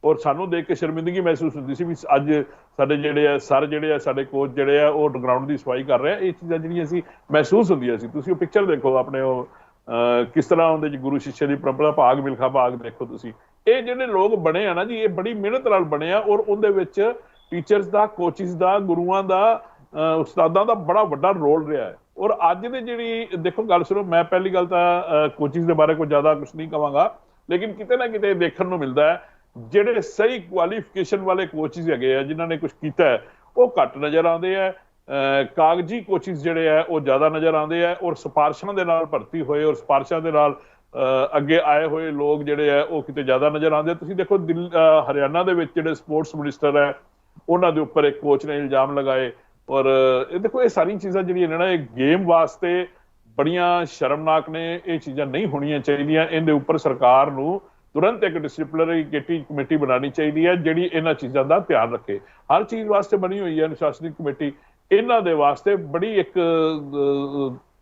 ਔਰ ਸਾਨੂੰ ਦੇਖ ਕੇ ਸ਼ਰਮਿੰਦਗੀ ਮਹਿਸੂਸ ਹੁੰਦੀ ਸੀ ਵੀ ਅੱਜ ਸਾਡੇ ਜਿਹੜੇ ਆ ਸਰ ਜਿਹੜੇ ਆ ਸਾਡੇ ਕੋਚ ਜਿਹੜੇ ਆ ਉਹ ਗਰਾਊਂਡ ਦੀ ਸਫਾਈ ਕਰ ਰਹੇ ਆ। ਇਹ ਚੀਜ਼ਾਂ ਜਿਹੜੀਆਂ ਸੀ ਮਹਿਸੂਸ ਹੁੰਦੀਆਂ ਸੀ। ਤੁਸੀਂ ਉਹ ਪਿਕਚਰ ਦੇਖੋ ਆਪਣੇ, ਉਹ ਕਿਸ ਤਰ੍ਹਾਂ ਉਹਦੇ ਚ ਗੁਰੂ ਸ਼ਿਸ਼ੇ ਦੀ ਪਰੰਪਰਾ, ਭਾਗ ਮਿਲਖਾ ਭਾਗ ਦੇਖੋ ਤੁਸੀਂ। ਇਹ ਜਿਹੜੇ ਲੋਕ ਬਣੇ ਆ ਨਾ ਜੀ, ਇਹ ਬੜੀ ਮਿਹਨਤ ਨਾਲ ਬਣੇ ਆ ਔਰ ਉਹਦੇ ਵਿੱਚ ਟੀਚਰਸ ਦਾ, ਕੋਚਿਸ ਦਾ, ਗੁਰੂਆਂ ਦਾ, ਉਸਤਾਦਾਂ ਦਾ ਬੜਾ ਵੱਡਾ ਰੋਲ ਰਿਹਾ ਹੈ। ਔਰ ਅੱਜ ਦੇ ਜਿਹੜੀ ਦੇਖੋ ਗੱਲ ਸੁਣੋ, ਮੈਂ ਪਹਿਲੀ ਗੱਲ ਤਾਂ ਕੋਚਿਸ ਦੇ ਬਾਰੇ ਕੋਈ ਜ਼ਿਆਦਾ ਕੁਝ ਨਹੀਂ ਕਹਾਂਗਾ, ਲੇਕਿਨ ਕਿਤੇ ਨਾ ਕਿਤੇ ਦੇਖਣ ਨੂੰ ਮਿਲਦਾ ਹੈ ਜਿਹੜੇ ਸਹੀ ਕੁਆਲੀਫਿਕੇਸ਼ਨ ਵਾਲੇ ਕੋਚਿਸ ਹੈਗੇ ਆ ਜਿਨ੍ਹਾਂ ਨੇ ਕੁਝ ਕੀਤਾ ਹੈ ਉਹ ਘੱਟ ਨਜ਼ਰ ਆਉਂਦੇ ਆ। ਕਾਗਜ਼ੀ ਕੋਚਿਸ ਜਿਹੜੇ ਆ ਉਹ ਜ਼ਿਆਦਾ ਨਜ਼ਰ ਆਉਂਦੇ ਆ ਔਰ ਸਿਫਾਰਸ਼ਾਂ ਦੇ ਨਾਲ ਭਰਤੀ ਹੋਏ ਔਰ ਸਿਫਾਰਸ਼ਾਂ ਦੇ ਨਾਲ ਅੱਗੇ ਆਏ ਹੋਏ ਲੋਕ ਜਿਹੜੇ ਆ ਉਹ ਕਿਤੇ ਜ਼ਿਆਦਾ ਨਜ਼ਰ ਆਉਂਦੇ। ਤੁਸੀਂ ਦੇਖੋ ਹਰਿਆਣਾ ਦੇ ਵਿੱਚ ਜਿਹੜੇ ਸਪੋਰਟਸ ਮਿਨਿਸਟਰ ਹੈ ਉਹਨਾਂ ਦੇ ਉੱਪਰ ਇੱਕ ਕੋਚ ਨੇ ਇਲਜ਼ਾਮ ਲਗਾਏ ਔਰ ਇਹ ਦੇਖੋ ਇਹ ਸਾਰੀਆਂ ਚੀਜ਼ਾਂ ਜਿਹੜੀਆਂ ਨੇ ਨਾ ਇਹ ਗੇਮ ਵਾਸਤੇ ਬੜੀਆਂ ਸ਼ਰਮਨਾਕ ਨੇ। ਇਹ ਚੀਜ਼ਾਂ ਨਹੀਂ ਹੋਣੀਆਂ ਚਾਹੀਦੀਆਂ। ਇਹਦੇ ਉੱਪਰ ਸਰਕਾਰ ਨੂੰ ਤੁਰੰਤ ਇੱਕ ਡਿਸਪਲਿਨਰੀ ਕਮੇਟੀ ਬਣਾਉਣੀ ਚਾਹੀਦੀ ਹੈ ਜਿਹੜੀ ਇਹਨਾਂ ਚੀਜ਼ਾਂ ਦਾ ਧਿਆਨ ਰੱਖੇ। ਹਰ ਚੀਜ਼ ਵਾਸਤੇ ਬਣੀ ਹੋਈ ਹੈ ਅਨੁਸ਼ਾਸਨਿਕ ਕਮੇਟੀ, ਇਹਨਾਂ ਦੇ ਵਾਸਤੇ ਬੜੀ ਇੱਕ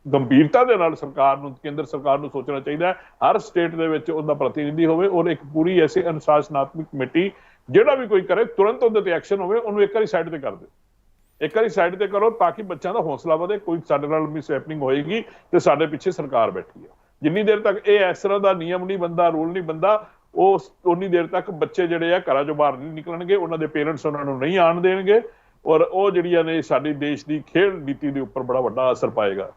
ਗੰਭੀਰਤਾ ਦੇ ਨਾਲ ਸਰਕਾਰ ਨੂੰ, ਕੇਂਦਰ ਸਰਕਾਰ ਨੂੰ ਸੋਚਣਾ ਚਾਹੀਦਾ ਹੈ ਹਰ ਸਟੇਟ ਦੇ ਵਿੱਚ ਉਹਦਾ ਪ੍ਰਤੀਨਿਧੀ ਹੋਵੇ ਔਰ ਇੱਕ ਪੂਰੀ ਐਸੀ ਅਨੁਸ਼ਾਸਨਾਤਮਕ ਕਮੇਟੀ ਜਿਹੜਾ ਵੀ ਕੋਈ ਕਰੇ ਤੁਰੰਤ ਉਹਦੇ ਤੇ ਐਕਸ਼ਨ ਹੋਵੇ, ਉਹਨੂੰ ਇੱਕ ਵਾਰੀ ਸਾਈਡ ਤੇ ਕਰ ਦੇ, ਇੱਕ ਵਾਰੀ ਸਾਈਡ ਤੇ ਕਰੋ ਤਾਂ ਕਿ ਬੱਚਿਆਂ ਦਾ ਹੌਸਲਾ ਵਧੇ। ਕੋਈ ਸਾਡੇ ਨਾਲ ਮਿਸ ਹੈਪਨਿੰਗ ਹੋਏਗੀ ਤੇ ਸਾਡੇ ਪਿੱਛੇ ਸਰਕਾਰ ਬੈਠੀ ਹੈ। ਜਿੰਨੀ ਦੇਰ ਤੱਕ ਇਹ ਇਸ ਤਰ੍ਹਾਂ ਦਾ ਨਿਯਮ ਨਹੀਂ ਬਣਦਾ, ਰੂਲ ਨਹੀਂ ਬਣਦਾ, ਉਹ ਉਨੀ ਦੇਰ ਤੱਕ ਬੱਚੇ ਜਿਹੜੇ ਆ ਘਰਾਂ ਚੋਂ ਬਾਹਰ ਨਹੀਂ ਨਿਕਲਣਗੇ, ਉਹਨਾਂ ਦੇ ਪੇਰੈਂਟਸ ਉਹਨਾਂ ਨੂੰ ਨਹੀਂ ਆਉਣ ਦੇਣਗੇ ਔਰ ਉਹ ਜਿਹੜੀਆਂ ਨੇ ਸਾਡੀ ਦੇਸ਼ ਦੀ ਖੇਡ ਨੀਤੀ ਦੇ ਉੱਪਰ ਬੜਾ ਵੱਡਾ ਅਸਰ ਪਾਏਗਾ।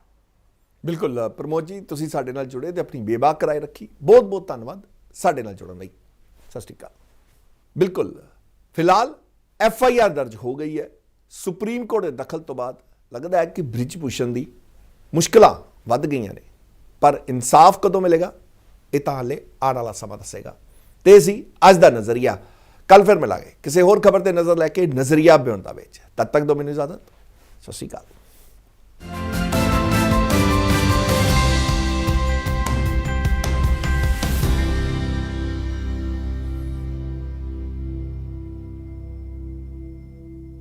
ਬਿਲਕੁਲ ਪ੍ਰਮੋਦ ਜੀ, ਤੁਸੀਂ ਸਾਡੇ ਨਾਲ ਜੁੜੇ ਤੇ ਆਪਣੀ ਬੇਬਾਕ ਰਾਏ ਰੱਖੀ, ਬਹੁਤ ਬਹੁਤ ਧੰਨਵਾਦ ਸਾਡੇ ਨਾਲ ਜੁੜਨ ਲਈ। ਸਤਿ ਸ਼੍ਰੀ ਅਕਾਲ। ਬਿਲਕੁਲ ਫਿਲਹਾਲ FIR ਦਰਜ ਹੋ ਗਈ ਹੈ। ਸੁਪਰੀਮ ਕੋਰਟ ਦੇ ਦਖਲ ਤੋਂ ਬਾਅਦ ਲੱਗਦਾ ਹੈ ਕਿ ਬ੍ਰਿਜ ਭੂਸ਼ਣ ਦੀ ਮੁਸ਼ਕਲਾਂ ਵੱਧ ਗਈਆਂ ਨੇ, ਪਰ ਇਨਸਾਫ ਕਦੋਂ ਮਿਲੇਗਾ ਇਹ ਤਾਂ ਹਾਲੇ ਆਉਣ ਵਾਲਾ ਸਮਾਂ ਦੱਸੇਗਾ। ਤੇ ਸੀ ਅੱਜ ਦਾ ਨਜ਼ਰੀਆ। ਕੱਲ ਫਿਰ ਮਿਲਾਂਗੇ ਕਿਸੇ ਹੋਰ ਖਬਰ ਤੇ ਨਜ਼ਰ ਲੈ ਕੇ ਨਜ਼ਰੀਆ ਬਿਉਂਦਾ ਵਿੱਚ। ਤਦ ਤੱਕ ਦੋ ਮੈਨੂੰ ਇਜਾਜ਼ਤ। ਸਤਿ ਸ਼੍ਰੀ ਅਕਾਲ।